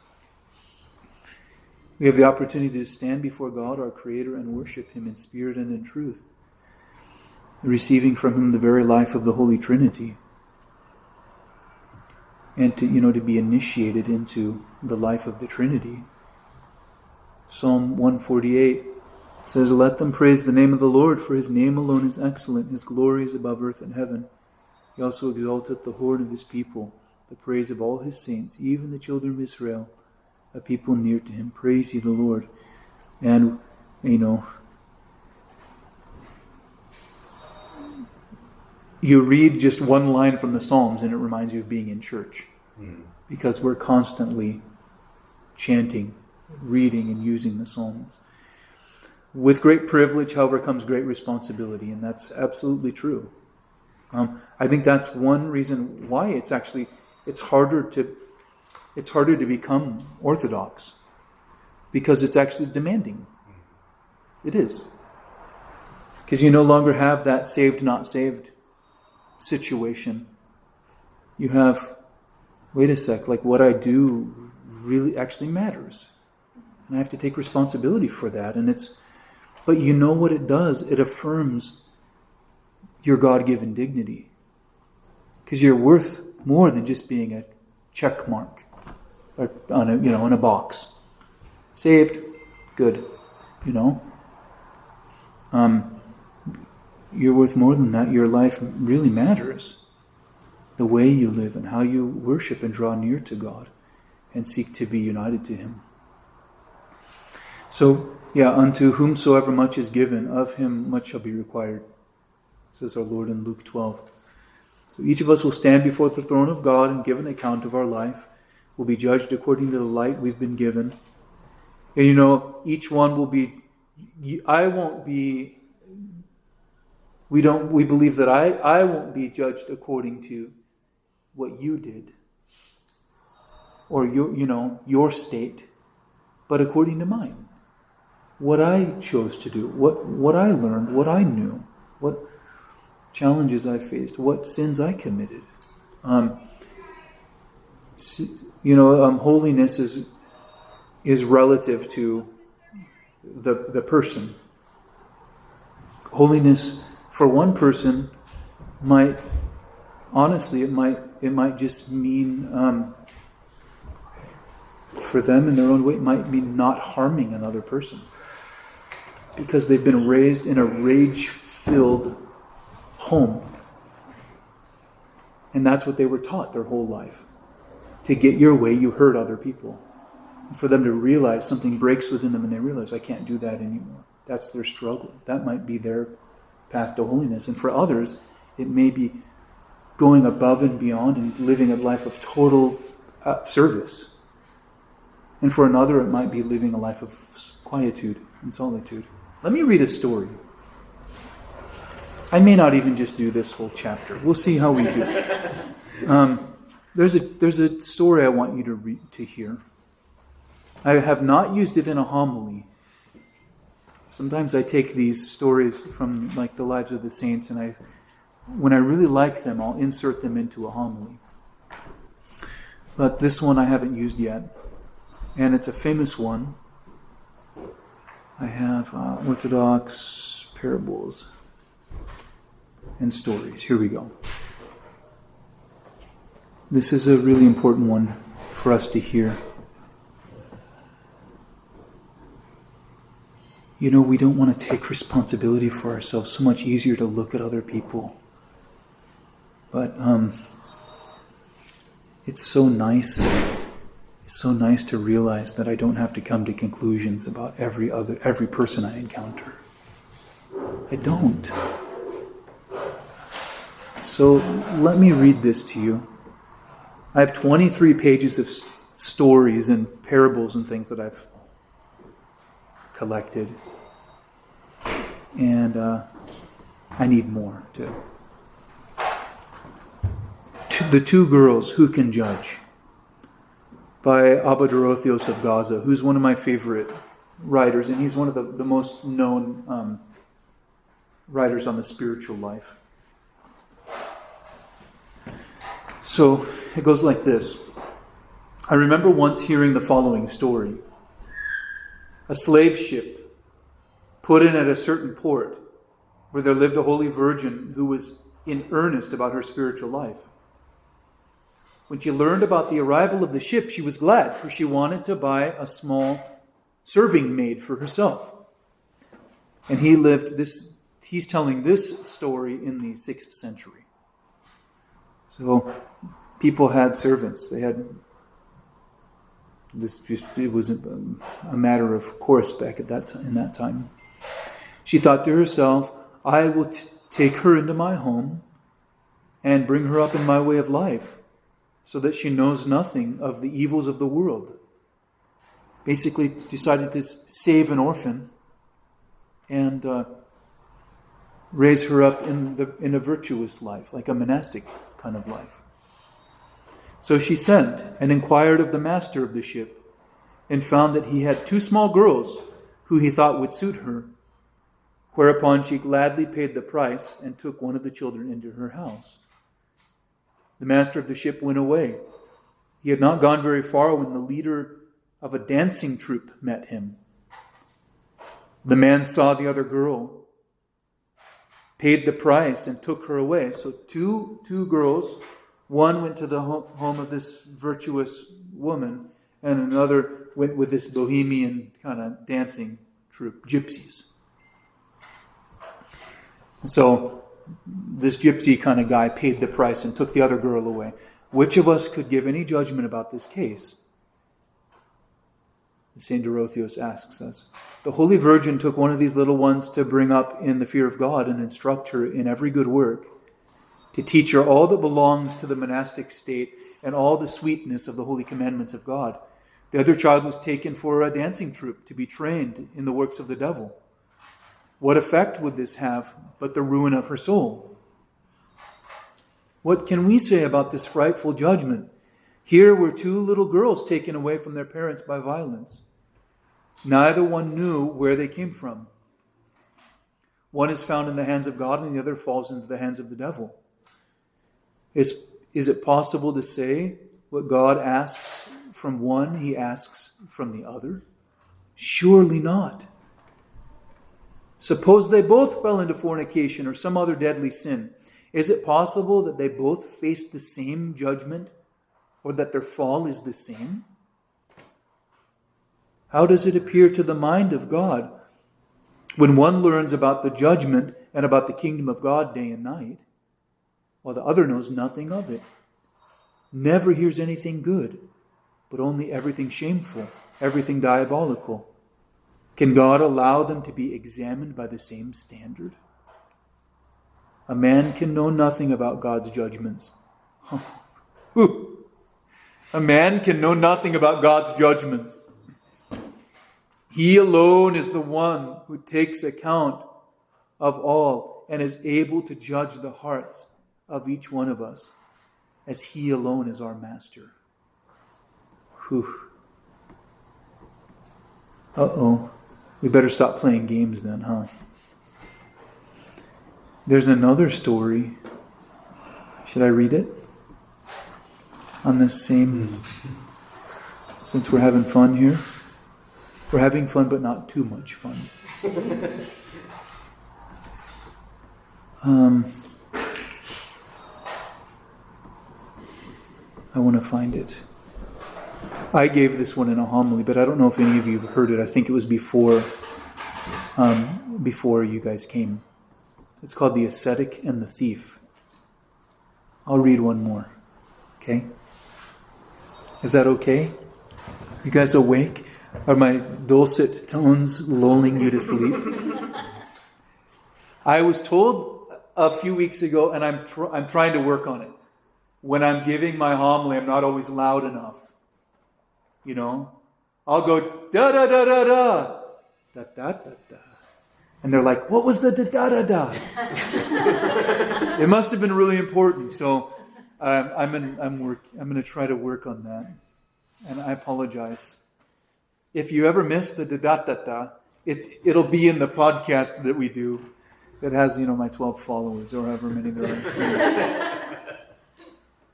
We have the opportunity to stand before God, our Creator, and worship Him in spirit and in truth, receiving from Him the very life of the Holy Trinity. And to be initiated into the life of the Trinity. Psalm 148 says, "Let them praise the name of the Lord, for His name alone is excellent. His glory is above earth and heaven. He also exalteth the horn of His people, the praise of all His saints, even the children of Israel, a people near to Him. Praise ye the Lord." And, you read just one line from the Psalms and it reminds you of being in church. Because we're constantly chanting, reading, and using the Psalms. With great privilege, however, comes great responsibility, and that's absolutely true. I think that's one reason why it's harder to become Orthodox, because it's actually demanding. It is. Because you no longer have that saved, not saved situation. You have, wait a sec, what I do really actually matters. And I have to take responsibility for that. But you know what it does? It affirms your God-given dignity. Because you're worth more than just being a check mark or on a, in a box. Saved, good, You're worth more than that. Your life really matters. The way you live and how you worship and draw near to God and seek to be united to Him. So, unto whomsoever much is given, of him much shall be required, says our Lord in Luke 12. So each of us will stand before the throne of God and give an account of our life. We'll be judged according to the light we've been given. And each one will be, we believe that I won't be judged according to what you did or your state, but according to mine. What I chose to do, what I learned, what I knew, what challenges I faced, what sins I committed. Holiness is relative to the person. Holiness for one person might just mean for them in their own way, it might mean not harming another person. Because they've been raised in a rage-filled home. And that's what they were taught their whole life. To get your way, you hurt other people. And for them to realize something breaks within them and they realize, I can't do that anymore. That's their struggle. That might be their path to holiness. And for others, it may be going above and beyond and living a life of total service. And for another, it might be living a life of quietude and solitude. Let me read a story. I may not even just do this whole chapter. We'll see how we do. There's a story I want you to hear. I have not used it in a homily. Sometimes I take these stories from the lives of the saints, and when I really like them, I'll insert them into a homily. But this one I haven't used yet, and it's a famous one. I have Orthodox parables and stories. Here we go. This is a really important one for us to hear. We don't want to take responsibility for ourselves. So much easier to look at other people. But it's so nice. It's so nice to realize that I don't have to come to conclusions about every person I encounter. I don't. So let me read this to you. I have 23 pages of stories and parables and things that I've collected. And I need more too. The Two Girls, Who Can Judge? By Abba Dorotheos of Gaza, who's one of my favorite writers, and he's one of the most known writers on the spiritual life. So it goes like this. I remember once hearing the following story. A slave ship put in at a certain port where there lived a holy virgin who was in earnest about her spiritual life. When she learned about the arrival of the ship, she was glad, for she wanted to buy a small serving maid for herself. And he's telling this story in the 6th century. So people had servants. They had it was a matter of course back at in that time. She thought to herself, I will take her into my home and bring her up in my way of life, so that she knows nothing of the evils of the world. Basically decided to save an orphan and raise her up in a virtuous life, like a monastic kind of life. So she sent and inquired of the master of the ship and found that he had 2 small girls who he thought would suit her, whereupon she gladly paid the price and took one of the children into her house. The master of the ship went away. He had not gone very far when the leader of a dancing troupe met him. The man saw the other girl, paid the price, and took her away. So two girls, one went to the home of this virtuous woman, and another went with this bohemian kind of dancing troupe, gypsies. So this gypsy kind of guy paid the price and took the other girl away. Which of us could give any judgment about this case? St. Dorotheos asks us. The Holy Virgin took one of these little ones to bring up in the fear of God and instruct her in every good work, to teach her all that belongs to the monastic state and all the sweetness of the holy commandments of God. The other child was taken for a dancing troupe to be trained in the works of the devil. What effect would this have but the ruin of her soul? What can we say about this frightful judgment? Here were two little girls taken away from their parents by violence. Neither one knew where they came from. One is found in the hands of God and the other falls into the hands of the devil. Is it possible to say what God asks from one, he asks from the other? Surely not. Suppose they both fell into fornication or some other deadly sin. Is it possible that they both face the same judgment, or that their fall is the same? How does it appear to the mind of God when one learns about the judgment and about the kingdom of God day and night, while the other knows nothing of it, never hears anything good, but only everything shameful, everything diabolical? Can God allow them to be examined by the same standard? A man can know nothing about God's judgments. A man can know nothing about God's judgments. He alone is the one who takes account of all and is able to judge the hearts of each one of us, as he alone is our master. We better stop playing games then, huh? There's another story. Should I read it? On this same, since we're having fun here. We're having fun, but not too much fun. I want to find it. I gave this one in a homily, but I don't know if any of you have heard it. I think it was before you guys came. It's called The Ascetic and the Thief. I'll read one more. Okay? Is that okay? You guys awake? Are my dulcet tones lulling you to sleep? I was told a few weeks ago, and I'm trying to work on it. When I'm giving my homily, I'm not always loud enough. You know? I'll go da-da-da-da-da, da-da-da-da. And they're like, what was the da-da-da-da? It must have been really important. So I'm going to try to work on that. And I apologize. If you ever miss the da-da-da-da, it'll be in the podcast that we do that has, my 12 followers or however many there are.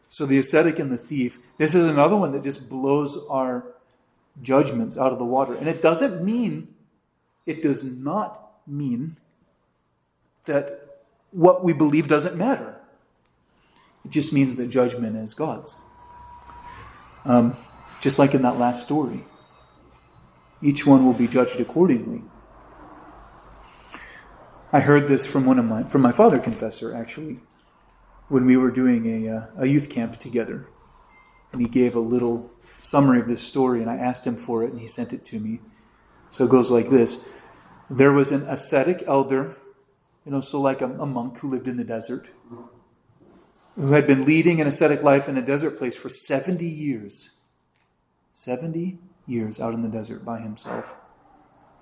So the ascetic and the thief. This is another one that just blows our judgments out of the water. And it does not mean that what we believe doesn't matter. It just means that judgment is God's. Just like in that last story. Each one will be judged accordingly. I heard this from my father confessor, actually, when we were doing a youth camp together. And he gave a little summary of this story, and I asked him for it, and he sent it to me. So it goes like this. There was an ascetic elder, so like a monk who lived in the desert, who had been leading an ascetic life in a desert place for 70 years. 70 years out in the desert by himself,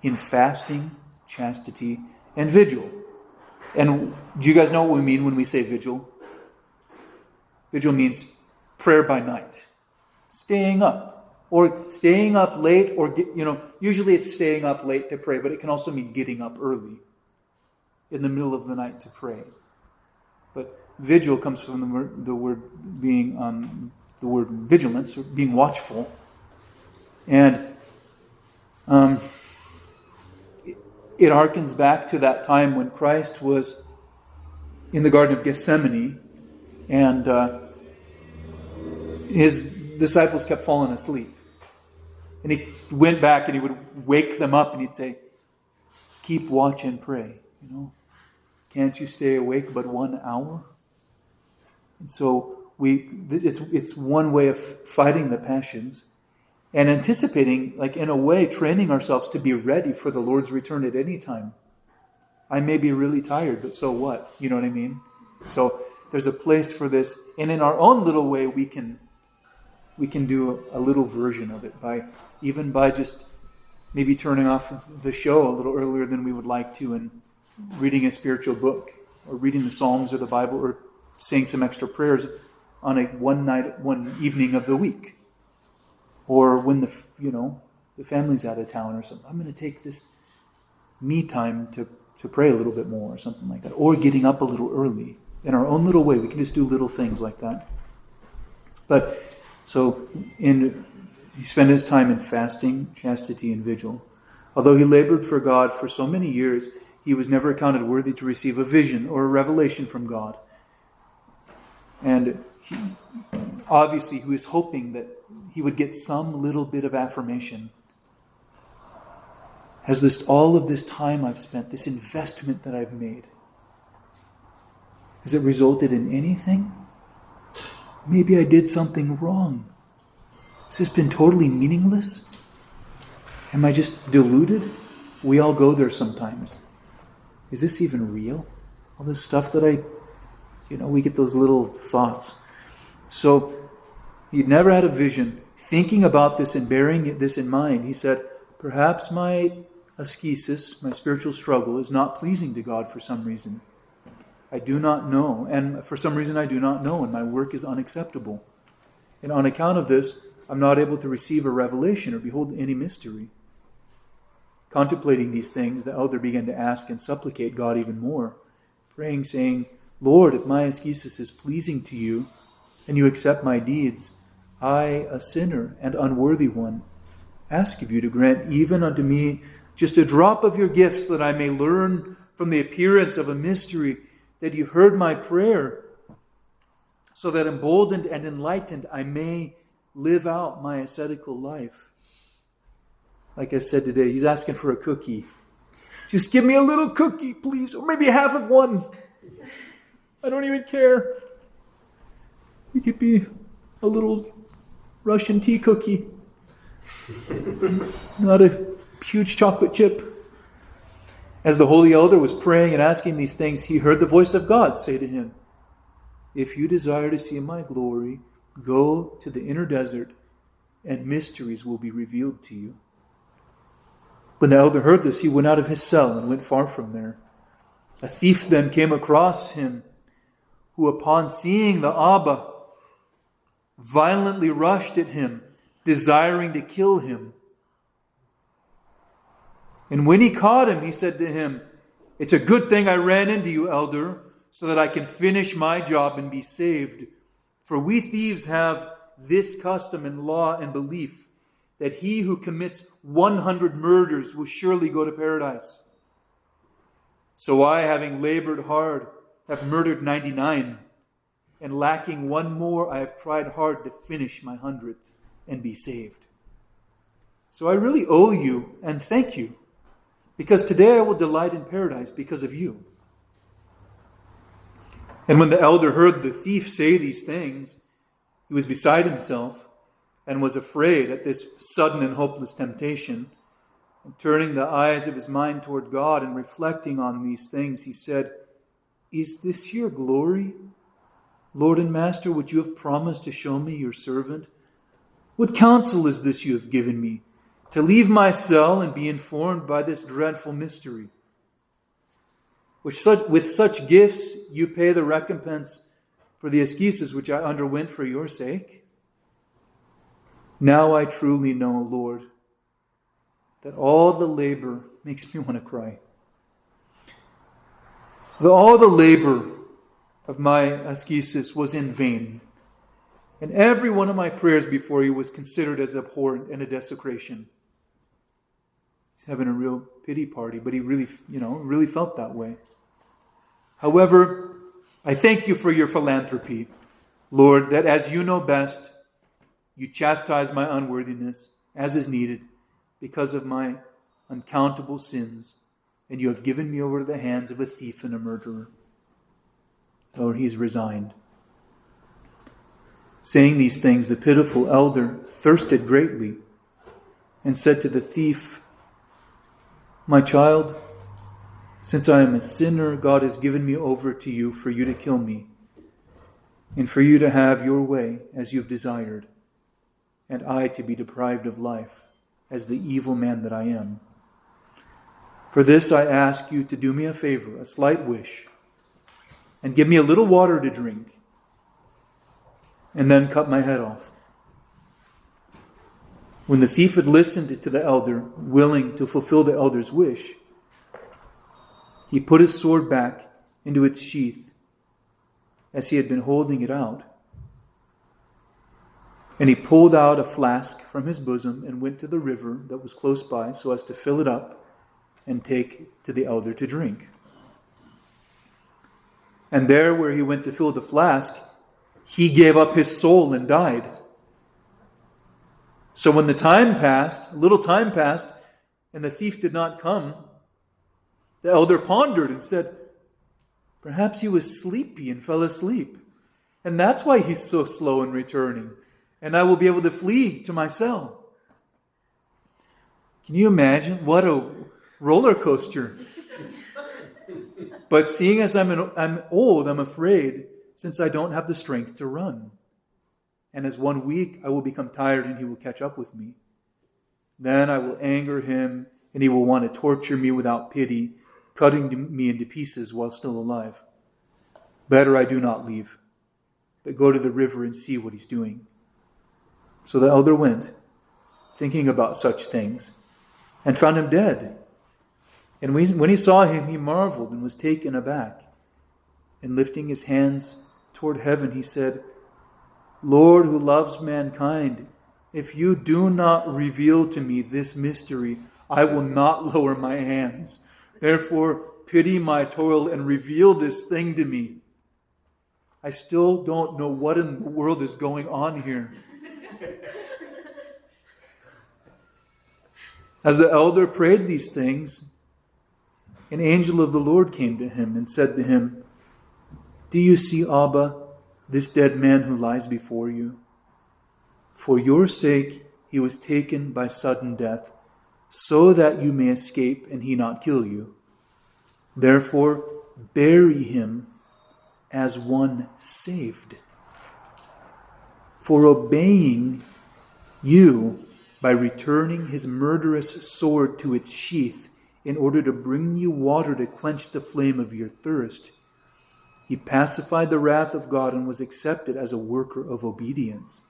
in fasting, chastity, and vigil. And do you guys know what we mean when we say vigil? Vigil means prayer by night. Staying up. Or staying up late, or, usually it's staying up late to pray, but it can also mean getting up early in the middle of the night to pray. But vigil comes from the word being, the word vigilance, or being watchful. And it harkens back to that time when Christ was in the Garden of Gethsemane, and his disciples kept falling asleep. And he went back and he would wake them up and he'd say, keep watch and pray. Can't you stay awake but 1 hour? And so it's one way of fighting the passions and anticipating, like in a way, training ourselves to be ready for the Lord's return at any time. I may be really tired, but so what? You know what I mean? So there's a place for this, and in our own little way, we can do a little version of it by just maybe turning off the show a little earlier than we would like to, and reading a spiritual book, or reading the Psalms or the Bible, or saying some extra prayers on one evening of the week, or when the family's out of town or something. I'm going to take this me time to pray a little bit more, or something like that, or getting up a little early. In our own little way, we can just do little things like that. But so he spent his time in fasting, chastity, and vigil. Although he labored for God for so many years, he was never accounted worthy to receive a vision or a revelation from God. And obviously he was hoping that he would get some little bit of affirmation. Has all of this time I've spent, this investment that I've made, has it resulted in anything? Maybe I did something wrong. Has this been totally meaningless? Am I just deluded? We all go there sometimes. Is this even real? All this stuff that we get those little thoughts. So he never had a vision. Thinking about this and bearing this in mind, he said, perhaps my ascesis, my spiritual struggle, is not pleasing to God for some reason. I do not know, and for some reason I do not know, and my work is unacceptable. And on account of this, I'm not able to receive a revelation or behold any mystery. Contemplating these things, the elder began to ask and supplicate God even more, praying, saying, Lord, if my ascesis is pleasing to you, and you accept my deeds, I, a sinner and unworthy one, ask of you to grant even unto me just a drop of your gifts, that I may learn from the appearance of a mystery that you've heard my prayer, so that emboldened and enlightened I may live out my ascetical life. Like I said today, he's asking for a cookie. Just give me a little cookie, please, or maybe half of one. I don't even care. It could be a little Russian tea cookie. Not a huge chocolate chip. As the holy elder was praying and asking these things, he heard the voice of God say to him, if you desire to see my glory, go to the inner desert, and mysteries will be revealed to you. When the elder heard this, he went out of his cell and went far from there. A thief then came across him, who upon seeing the Abba, violently rushed at him, desiring to kill him. And when he caught him, he said to him, it's a good thing I ran into you, elder, so that I can finish my job and be saved. For we thieves have this custom and law and belief, that he who commits 100 murders will surely go to paradise. So I, having labored hard, have murdered 99, and lacking one more, I have tried hard to finish my 100th and be saved. So I really owe you and thank you, because today I will delight in paradise because of you. And when the elder heard the thief say these things, he was beside himself and was afraid at this sudden and hopeless temptation. And turning the eyes of his mind toward God and reflecting on these things, he said, is this your glory, Lord and Master, which you have promised to show me, your servant? What counsel is this you have given me, to leave my cell and be informed by this dreadful mystery? With such gifts you pay the recompense for the ascesis which I underwent for your sake? Now I truly know, Lord, that all the labor makes me want to cry. All the labor of my ascesis was in vain, and every one of my prayers before you was considered as abhorrent and a desecration. He's having a real pity party, but he really felt that way. However, I thank you for your philanthropy, Lord, that as you know best, you chastise my unworthiness as is needed because of my uncountable sins, and you have given me over to the hands of a thief and a murderer. Oh, he's resigned. Saying these things, the pitiful elder thirsted greatly and said to the thief, My child, since I am a sinner, God has given me over to you for you to kill me, and for you to have your way as you've desired, and I to be deprived of life as the evil man that I am. For this I ask you to do me a favor, a slight wish, and give me a little water to drink, and then cut my head off. When the thief had listened to the elder, willing to fulfill the elder's wish, he put his sword back into its sheath as he had been holding it out. And he pulled out a flask from his bosom and went to the river that was close by so as to fill it up and take to the elder to drink. And there where he went to fill the flask, he gave up his soul and died. So when a little time passed, and the thief did not come, the elder pondered and said, Perhaps he was sleepy and fell asleep, and that's why he's so slow in returning, and I will be able to flee to my cell. Can you imagine? What a roller coaster. But seeing as I'm old, I'm afraid, since I don't have the strength to run. And as 1 week I will become tired and he will catch up with me. Then I will anger him and he will want to torture me without pity, cutting me into pieces while still alive. Better I do not leave, but go to the river and see what he's doing. So the elder went, thinking about such things, and found him dead. And when he saw him, he marveled and was taken aback. And lifting his hands toward heaven, he said, Lord, who loves mankind, if you do not reveal to me this mystery, I will not lower my hands. Therefore, pity my toil and reveal this thing to me. I still don't know what in the world is going on here. As the elder prayed these things, an angel of the Lord came to him and said to him, Do you see, Abba, this dead man who lies before you? For your sake he was taken by sudden death, so that you may escape and he not kill you. Therefore, bury him as one saved. For obeying you by returning his murderous sword to its sheath in order to bring you water to quench the flame of your thirst, he pacified the wrath of God and was accepted as a worker of obedience.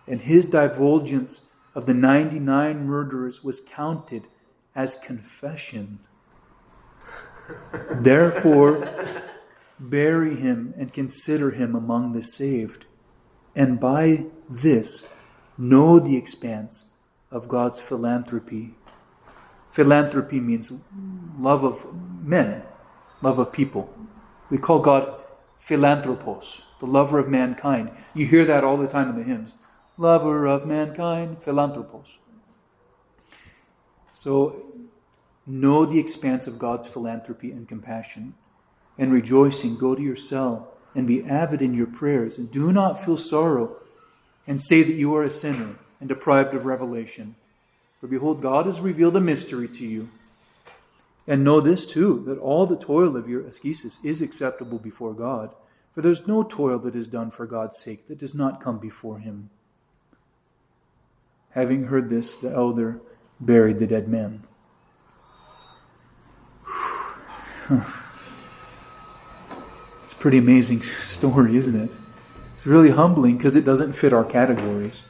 And his divulgence of the 99 murderers was counted as confession. Therefore, bury him and consider him among the saved. And by this, know the expanse of God's philanthropy. Philanthropy means love of men, love of people. We call God philanthropos, the lover of mankind. You hear that all the time in the hymns. Lover of mankind, philanthropos. So, know the expanse of God's philanthropy and compassion. And rejoicing, go to your cell and be avid in your prayers. And do not feel sorrow and say that you are a sinner and deprived of revelation. For behold, God has revealed a mystery to you. And know this too, that all the toil of your ascesis is acceptable before God. For there's no toil that is done for God's sake that does not come before him. Having heard this, the elder buried the dead man. It's a pretty amazing story, isn't it? It's really humbling because it doesn't fit our categories.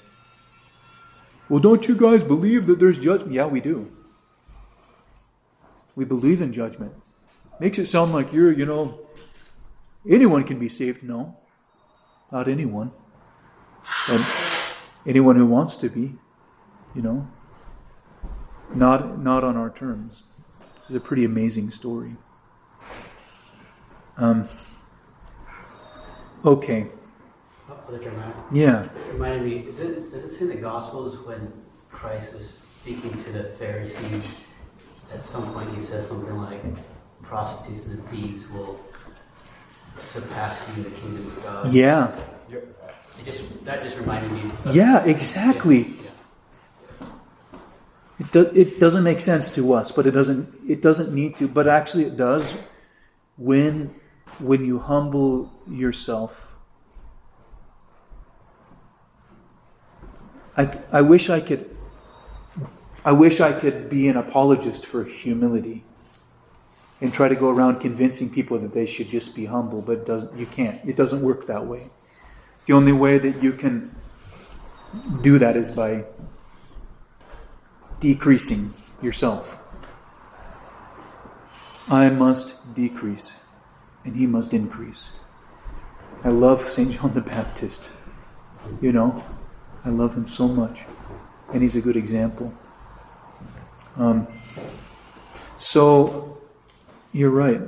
Well, don't you guys believe that there's judgment? Yeah, we do. We believe in judgment. Makes it sound like anyone can be saved. No, not anyone. But anyone who wants to be, not on our terms. It's a pretty amazing story. Okay. Other term, right? Yeah. It reminded me, does it say in the Gospels when Christ was speaking to the Pharisees, at some point he says something like, prostitutes and thieves will surpass you in the kingdom of God. Yeah. That just reminded me. Yeah, exactly. It doesn't make sense to us, but it doesn't need to. But actually, it does when you humble yourself. I wish I could be an apologist for humility and try to go around convincing people that they should just be humble, but you can't. It doesn't work that way. The only way that you can do that is by decreasing yourself. I must decrease, and he must increase. I love St. John the Baptist. I love him so much. And he's a good example. So, you're right.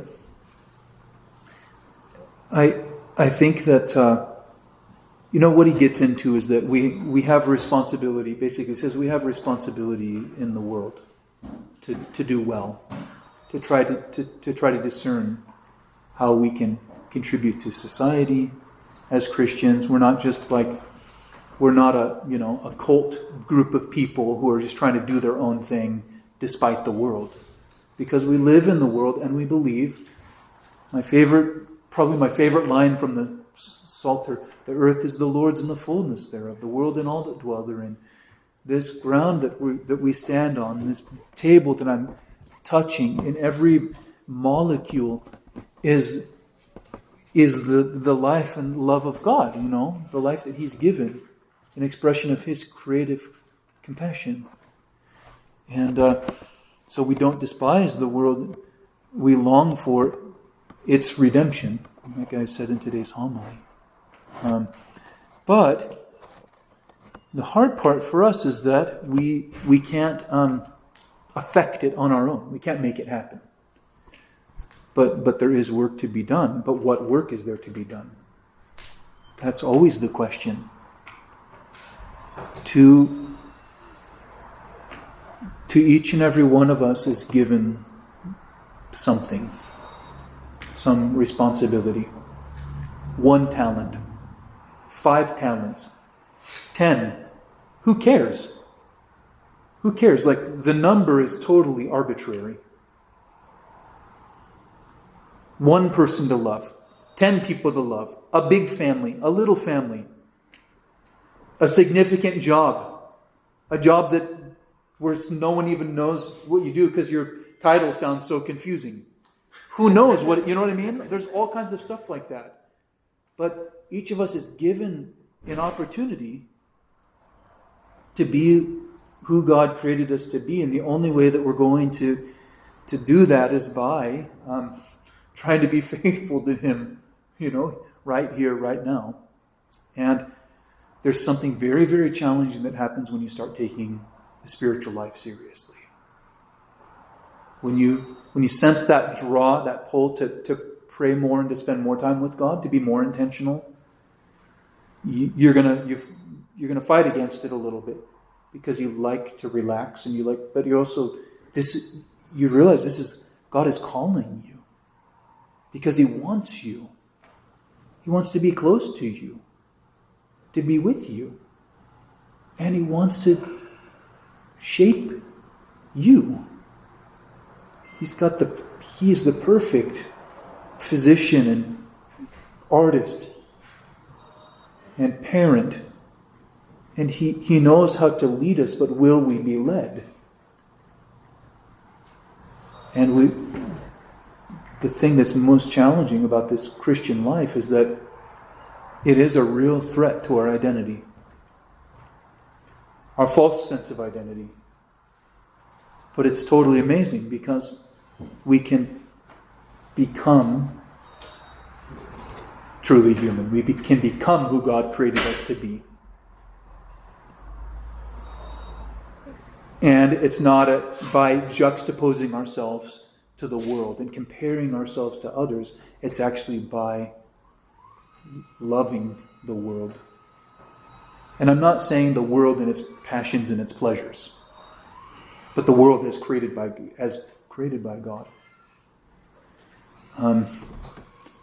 I think that, what he gets into is that we have responsibility. Basically, it says we have responsibility in the world to do well, to try to discern how we can contribute to society as Christians. We're not just we're not a cult group of people who are just trying to do their own thing despite the world. Because we live in the world and we believe, probably my favorite line from the Psalter, the earth is the Lord's and the fullness thereof, the world and all that dwell therein. This ground that we stand on, this table that I'm touching, in every molecule is the life and love of God, the life that he's given, an expression of his creative compassion. And so we don't despise the world. We long for its redemption, like I said in today's homily. But the hard part for us is that we can't affect it on our own. We can't make it happen. But there is work to be done. But what work is there to be done? That's always the question. To each and every one of us is given something, some responsibility. 1 talent, 5 talents, 10. Who cares? Who cares? The number is totally arbitrary. 1 person to love, 10 people to love, a big family, a little family, a significant job, a job where no one even knows what you do because your title sounds so confusing. Who knows what, you know what I mean? There's all kinds of stuff like that. But each of us is given an opportunity to be who God created us to be. And the only way that we're going to do that is by trying to be faithful to him, right here, right now. And there's something very, very challenging that happens when you start taking the spiritual life seriously. When you sense that draw, that pull to pray more and to spend more time with God, to be more intentional, you're gonna fight against it a little bit because you like to relax but you also you realize God is calling you because he wants you. He wants to be close to you, to be with you, and he wants to shape you. He is the perfect physician and artist and parent. And he knows how to lead us, but will we be led? And the thing that's most challenging about this Christian life is that it is a real threat to our identity. Our false sense of identity. But it's totally amazing because we can become truly human. We can become who God created us to be. And it's not by juxtaposing ourselves to the world and comparing ourselves to others. It's actually by loving the world And I'm not saying the world and its passions and its pleasures, but the world as created by God.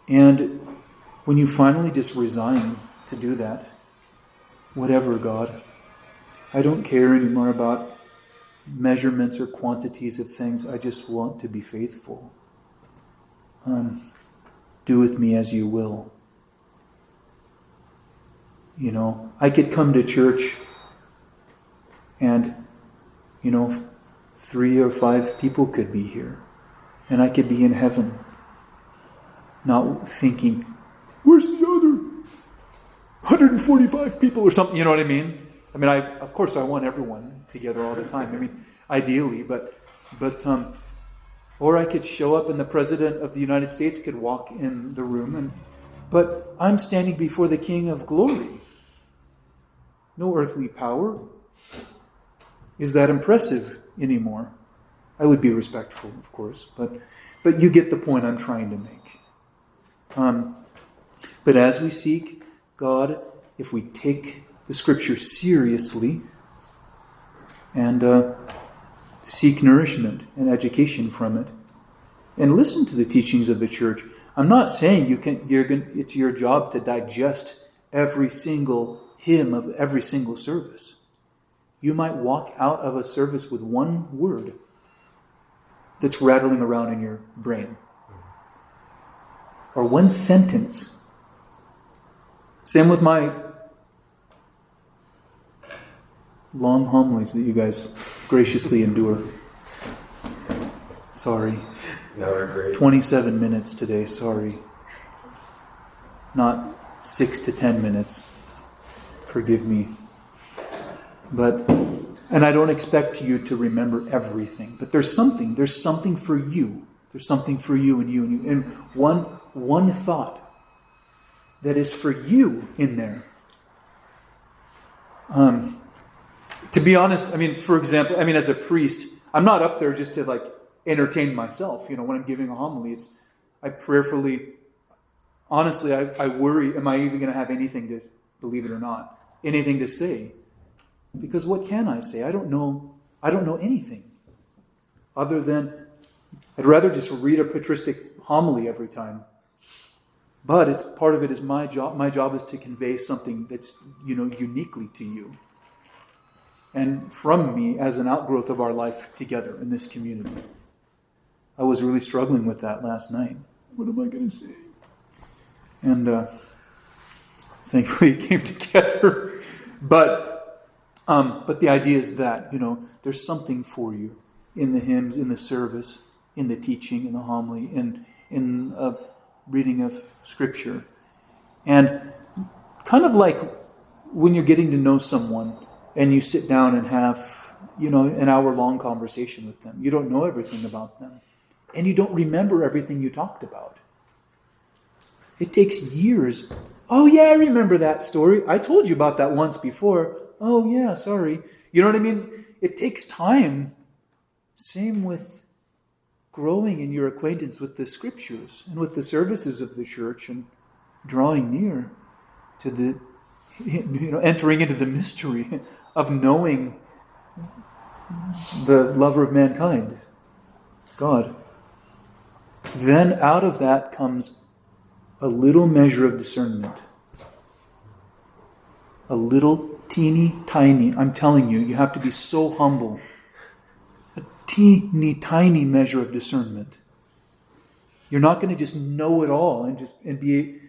And when you finally just resign to do that, whatever, God, I don't care anymore about measurements or quantities of things. I just want to be faithful. Do with me as you will. You know, I could come to church and, 3 or 5 people could be here. And I could be in heaven. Not thinking, where's the other 145 people or something, you know what I mean? I mean, of course I want everyone together all the time. I mean, ideally, but or I could show up and the President of the United States could walk in the room, but I'm standing before the King of Glory. No earthly power is that impressive anymore. I would be respectful, of course, but you get the point I'm trying to make. But as we seek God, if we take the Scripture seriously and seek nourishment and education from it, and listen to the teachings of the church, I'm not saying it's your job to digest every single hymn of every single service. You might walk out of a service with one word that's rattling around in your brain. Or one sentence. Same with my long homilies that you guys graciously endure. Sorry. No, we're great. 27 minutes today, sorry. Not 6 to 10 minutes. Forgive me. And I don't expect you to remember everything, but there's something for you. There's something for you and you and you. And one thought that is for you in there. To be honest, I mean, for example, as a priest, I'm not up there just to entertain myself. When I'm giving a homily, I prayerfully, honestly, I worry, am I even going to have anything to, believe it or not, anything to say? Because what can I say? I don't know anything other than I'd rather just read a patristic homily every time. But part of it is my job. My job is to convey something that's, uniquely to you. And from me as an outgrowth of our life together in this community. I was really struggling with that last night. What am I going to say? And thankfully it came together. But the idea is that, there's something for you in the hymns, in the service, in the teaching, in the homily, in reading of Scripture. And kind of like when you're getting to know someone and you sit down and have, an hour-long conversation with them. You don't know everything about them. And you don't remember everything you talked about. It takes years. Oh, yeah, I remember that story. I told you about that once before. Oh, yeah, sorry. You know what I mean? It takes time. Same with growing in your acquaintance with the Scriptures and with the services of the church and drawing near to the, entering into the mystery of knowing the lover of mankind, God. Then out of that comes a little measure of discernment. A little teeny tiny, I'm telling you, you have to be so humble. A teeny tiny measure of discernment. You're not going to just know it all and be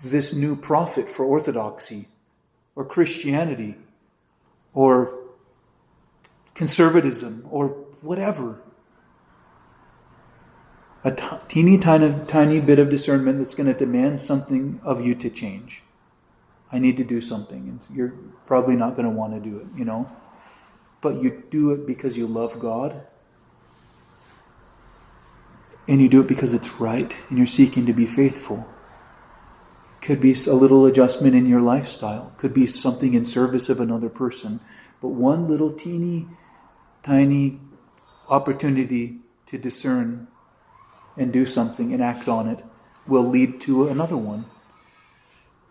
this new prophet for orthodoxy or Christianity or conservatism or whatever. A teeny tiny bit of discernment that's going to demand something of you to change. I need to do something, and you're probably not going to want to do it, But you do it because you love God. And you do it because it's right, and you're seeking to be faithful. Could be a little adjustment in your lifestyle. Could be something in service of another person. But one little teeny tiny opportunity to discern and do something and act on it will lead to another one.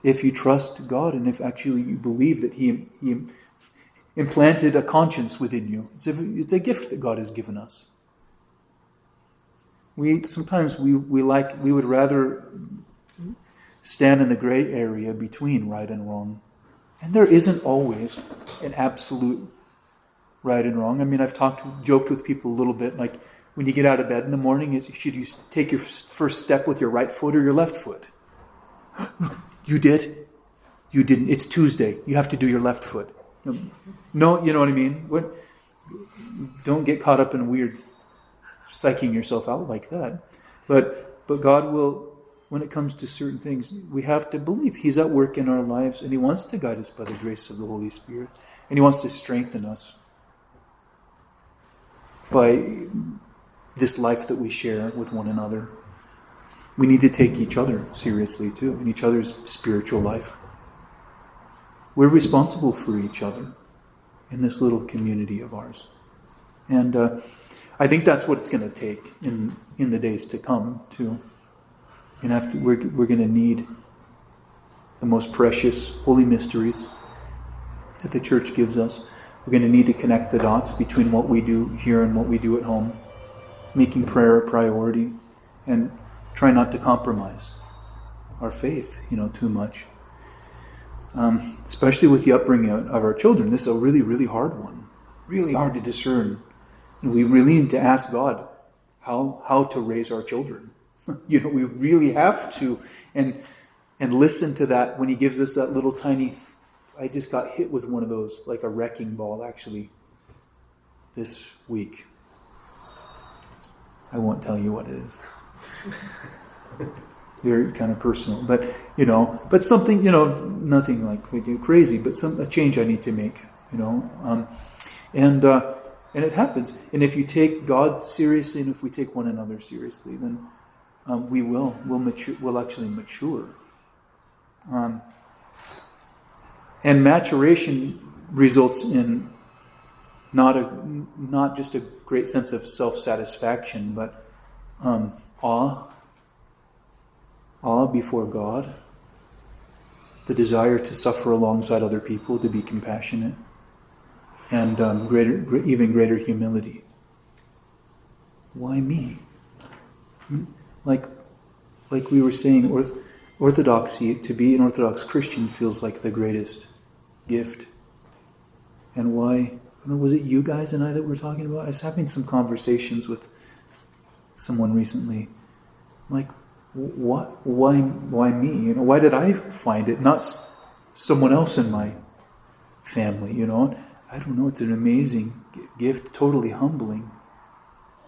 if you trust God and if actually you believe that He implanted a conscience within you. It's a gift that God has given us. Sometimes we would rather stand in the gray area between right and wrong. And there isn't always an absolute right and wrong. I mean, I've joked with people a little bit, like when you get out of bed in the morning, should you take your first step with your right foot or your left foot? You did? You didn't. It's Tuesday. You have to do your left foot. No, you know what I mean? Don't get caught up in weird psyching yourself out like that. But God will, when it comes to certain things, we have to believe He's at work in our lives, and He wants to guide us by the grace of the Holy Spirit, and He wants to strengthen us by this life that we share with one another. We need to take each other seriously too, in each other's spiritual life. We're responsible for each other in this little community of ours. And I think that's what it's going to take in the days to come too. We're going to need the most precious holy mysteries that the Church gives us. We're going to need to connect the dots between what we do here and what we do at home, making prayer a priority, and try not to compromise our faith, too much. Especially with the upbringing of our children. This is a really, really hard one. Really hard to discern. And we really need to ask God how to raise our children. We really have to. And listen to that when He gives us that little tiny... I just got hit with one of those, like a wrecking ball, actually, this week. I won't tell you what it is. Very kind of personal, but something, nothing like we do crazy, but a change I need to make, and it happens. And if you take God seriously, and if we take one another seriously, then we'll actually mature. And maturation results in not just a great sense of self-satisfaction, but awe before God, the desire to suffer alongside other people, to be compassionate, and even greater humility. Why me? Like we were saying, orthodoxy, to be an Orthodox Christian feels like the greatest gift. And why? Was it you guys and I that were talking about? I was having some conversations with someone recently. Like, what? Why me? Why did I find it? Not someone else in my family. I don't know. It's an amazing gift, totally humbling.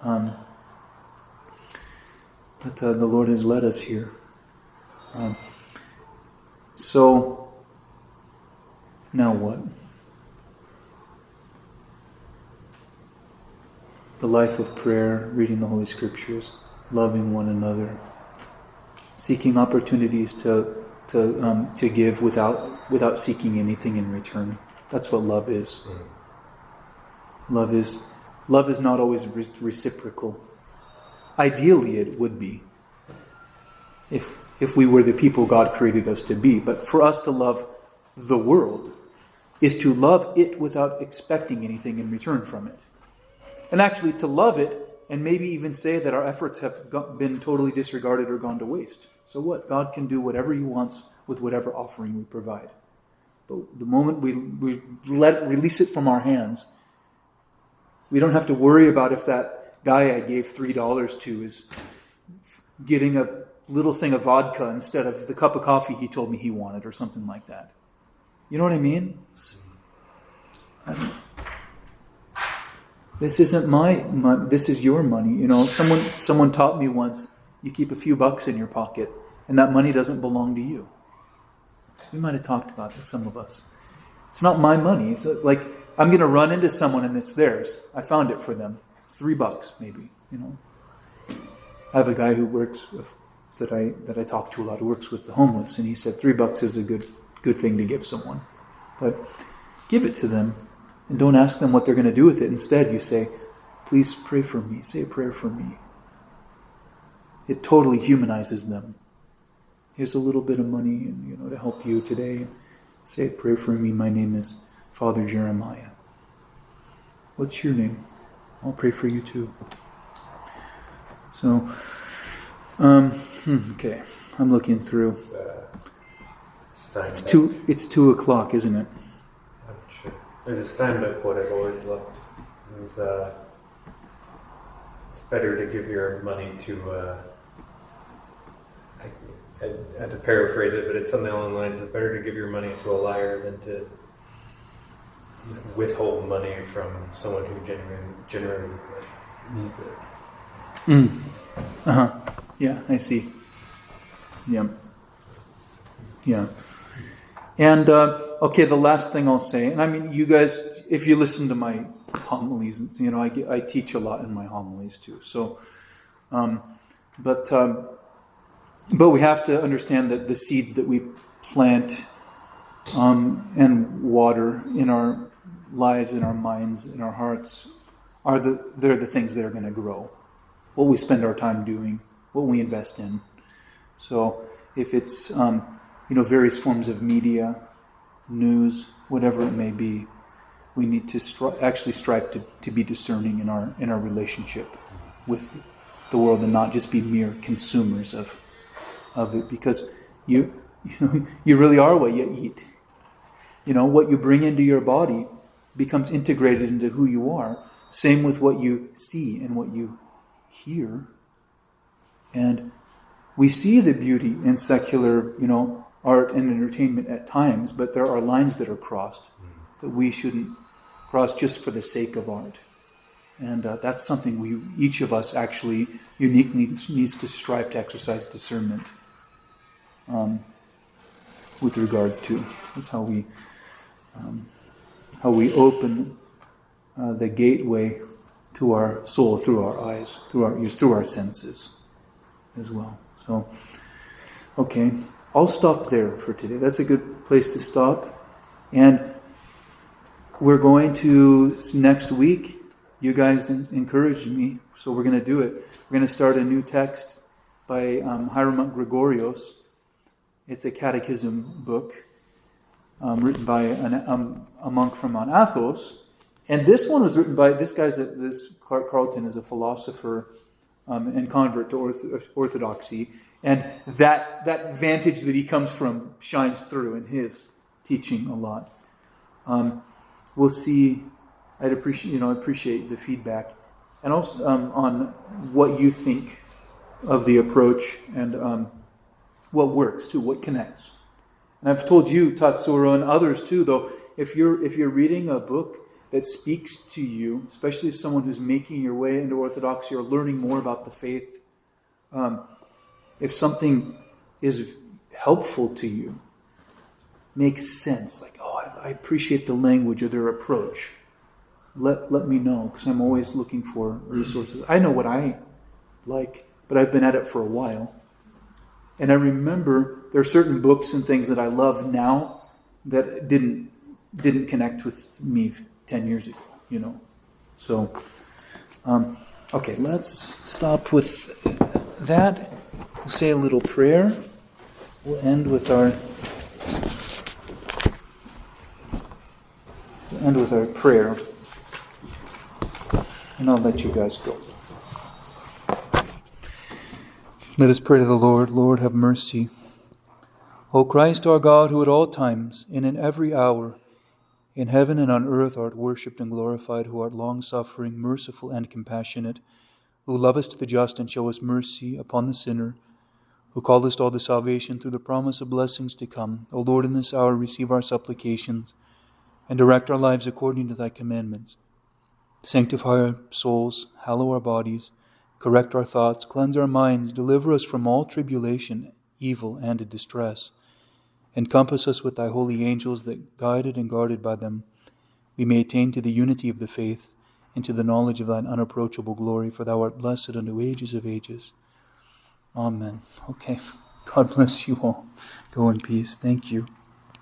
But the Lord has led us here. So now what? The life of prayer, reading the Holy Scriptures, loving one another, seeking opportunities to give without seeking anything in return. That's what love is. Love is not always reciprocal. Ideally, it would be, if we were the people God created us to be. But for us to love the world is to love it without expecting anything in return from it. And actually to love it and maybe even say that our efforts have been totally disregarded or gone to waste. So what? God can do whatever He wants with whatever offering we provide. But the moment we release it from our hands, we don't have to worry about if that guy I gave $3 to is getting a little thing of vodka instead of the cup of coffee he told me he wanted or something like that. You know what I mean? This isn't my money. This is your money. Someone taught me once, you keep a few bucks in your pocket and that money doesn't belong to you. We might have talked about this, some of us. It's not my money. It's like I'm going to run into someone and it's theirs. I found it for them. It's $3 maybe, I have a guy who works that I talk to a lot, who works with the homeless, and he said $3 is a good thing to give someone. But give it to them and don't ask them what they're going to do with it. Instead, you say, please pray for me. Say a prayer for me. It totally humanizes them. here's a little bit of money, and to help you today. Say a prayer for me. My name is Father Jeremiah. What's your name? I'll pray for you too. So, okay, I'm looking through. It's 2:00, isn't it? I'm sure. There's a Steinbeck quote I've always loved. It's better to give your money to. I had to paraphrase it, but it's something along the lines of better to give your money to a liar than to withhold money from someone who generally needs it. Yeah, I see. Yeah. And, okay, the last thing I'll say, and I mean, you guys, if you listen to my homilies, I teach a lot in my homilies too. So, but we have to understand that the seeds that we plant and water in our lives, in our minds, in our hearts, they're the things that are going to grow. What we spend our time doing, what we invest in. So if it's various forms of media, news, whatever it may be, we need to strive to be discerning in our relationship with the world and not just be mere consumers of it, because you really are what you eat. What you bring into your body becomes integrated into who you are. Same with what you see and what you hear. And we see the beauty in secular, art and entertainment at times, but there are lines that are crossed that we shouldn't cross just for the sake of art. And that's something each of us actually uniquely needs to strive to exercise discernment with regard to. That's how we open the gateway to our soul through our eyes, through our ears, through our senses as well. So, okay, I'll stop there for today. That's a good place to stop. And we're going to, next week, you guys encouraged me, so we're going to do it. We're going to start a new text by Hieromonk Gregorios. It's a catechism book written by a monk from Mount Athos. And this one was written by, this Clark Carlton is a philosopher and convert to orthodoxy. And that vantage that he comes from shines through in his teaching a lot. We'll see. I'd appreciate the feedback, and also on what you think of the approach and what works too, what connects. And I've told you, Tatsuro, and others too, though, if you're reading a book that speaks to you, especially as someone who's making your way into Orthodoxy or learning more about the faith, if something is helpful to you, makes sense, like, I appreciate the language or their approach, let me know, because I'm always looking for resources. I know what I like, but I've been at it for a while. And I remember there are certain books and things that I love now that didn't connect with me 10 years ago, So, okay, let's stop with that. We'll say a little prayer. We'll end with our prayer. And I'll let you guys go. Let us pray to the Lord. Lord, have mercy. O Christ our God, who at all times and in every hour in heaven and on earth art worshipped and glorified, who art long-suffering, merciful, and compassionate, who lovest the just and showest mercy upon the sinner, who callest all to salvation through the promise of blessings to come. O Lord, in this hour receive our supplications and direct our lives according to thy commandments. Sanctify our souls, hallow our bodies, correct our thoughts, cleanse our minds, deliver us from all tribulation, evil, and distress. Encompass us with thy holy angels, that, guided and guarded by them, we may attain to the unity of the faith and to the knowledge of thine unapproachable glory, for thou art blessed unto ages of ages. Amen. Okay. God bless you all. Go in peace. Thank you.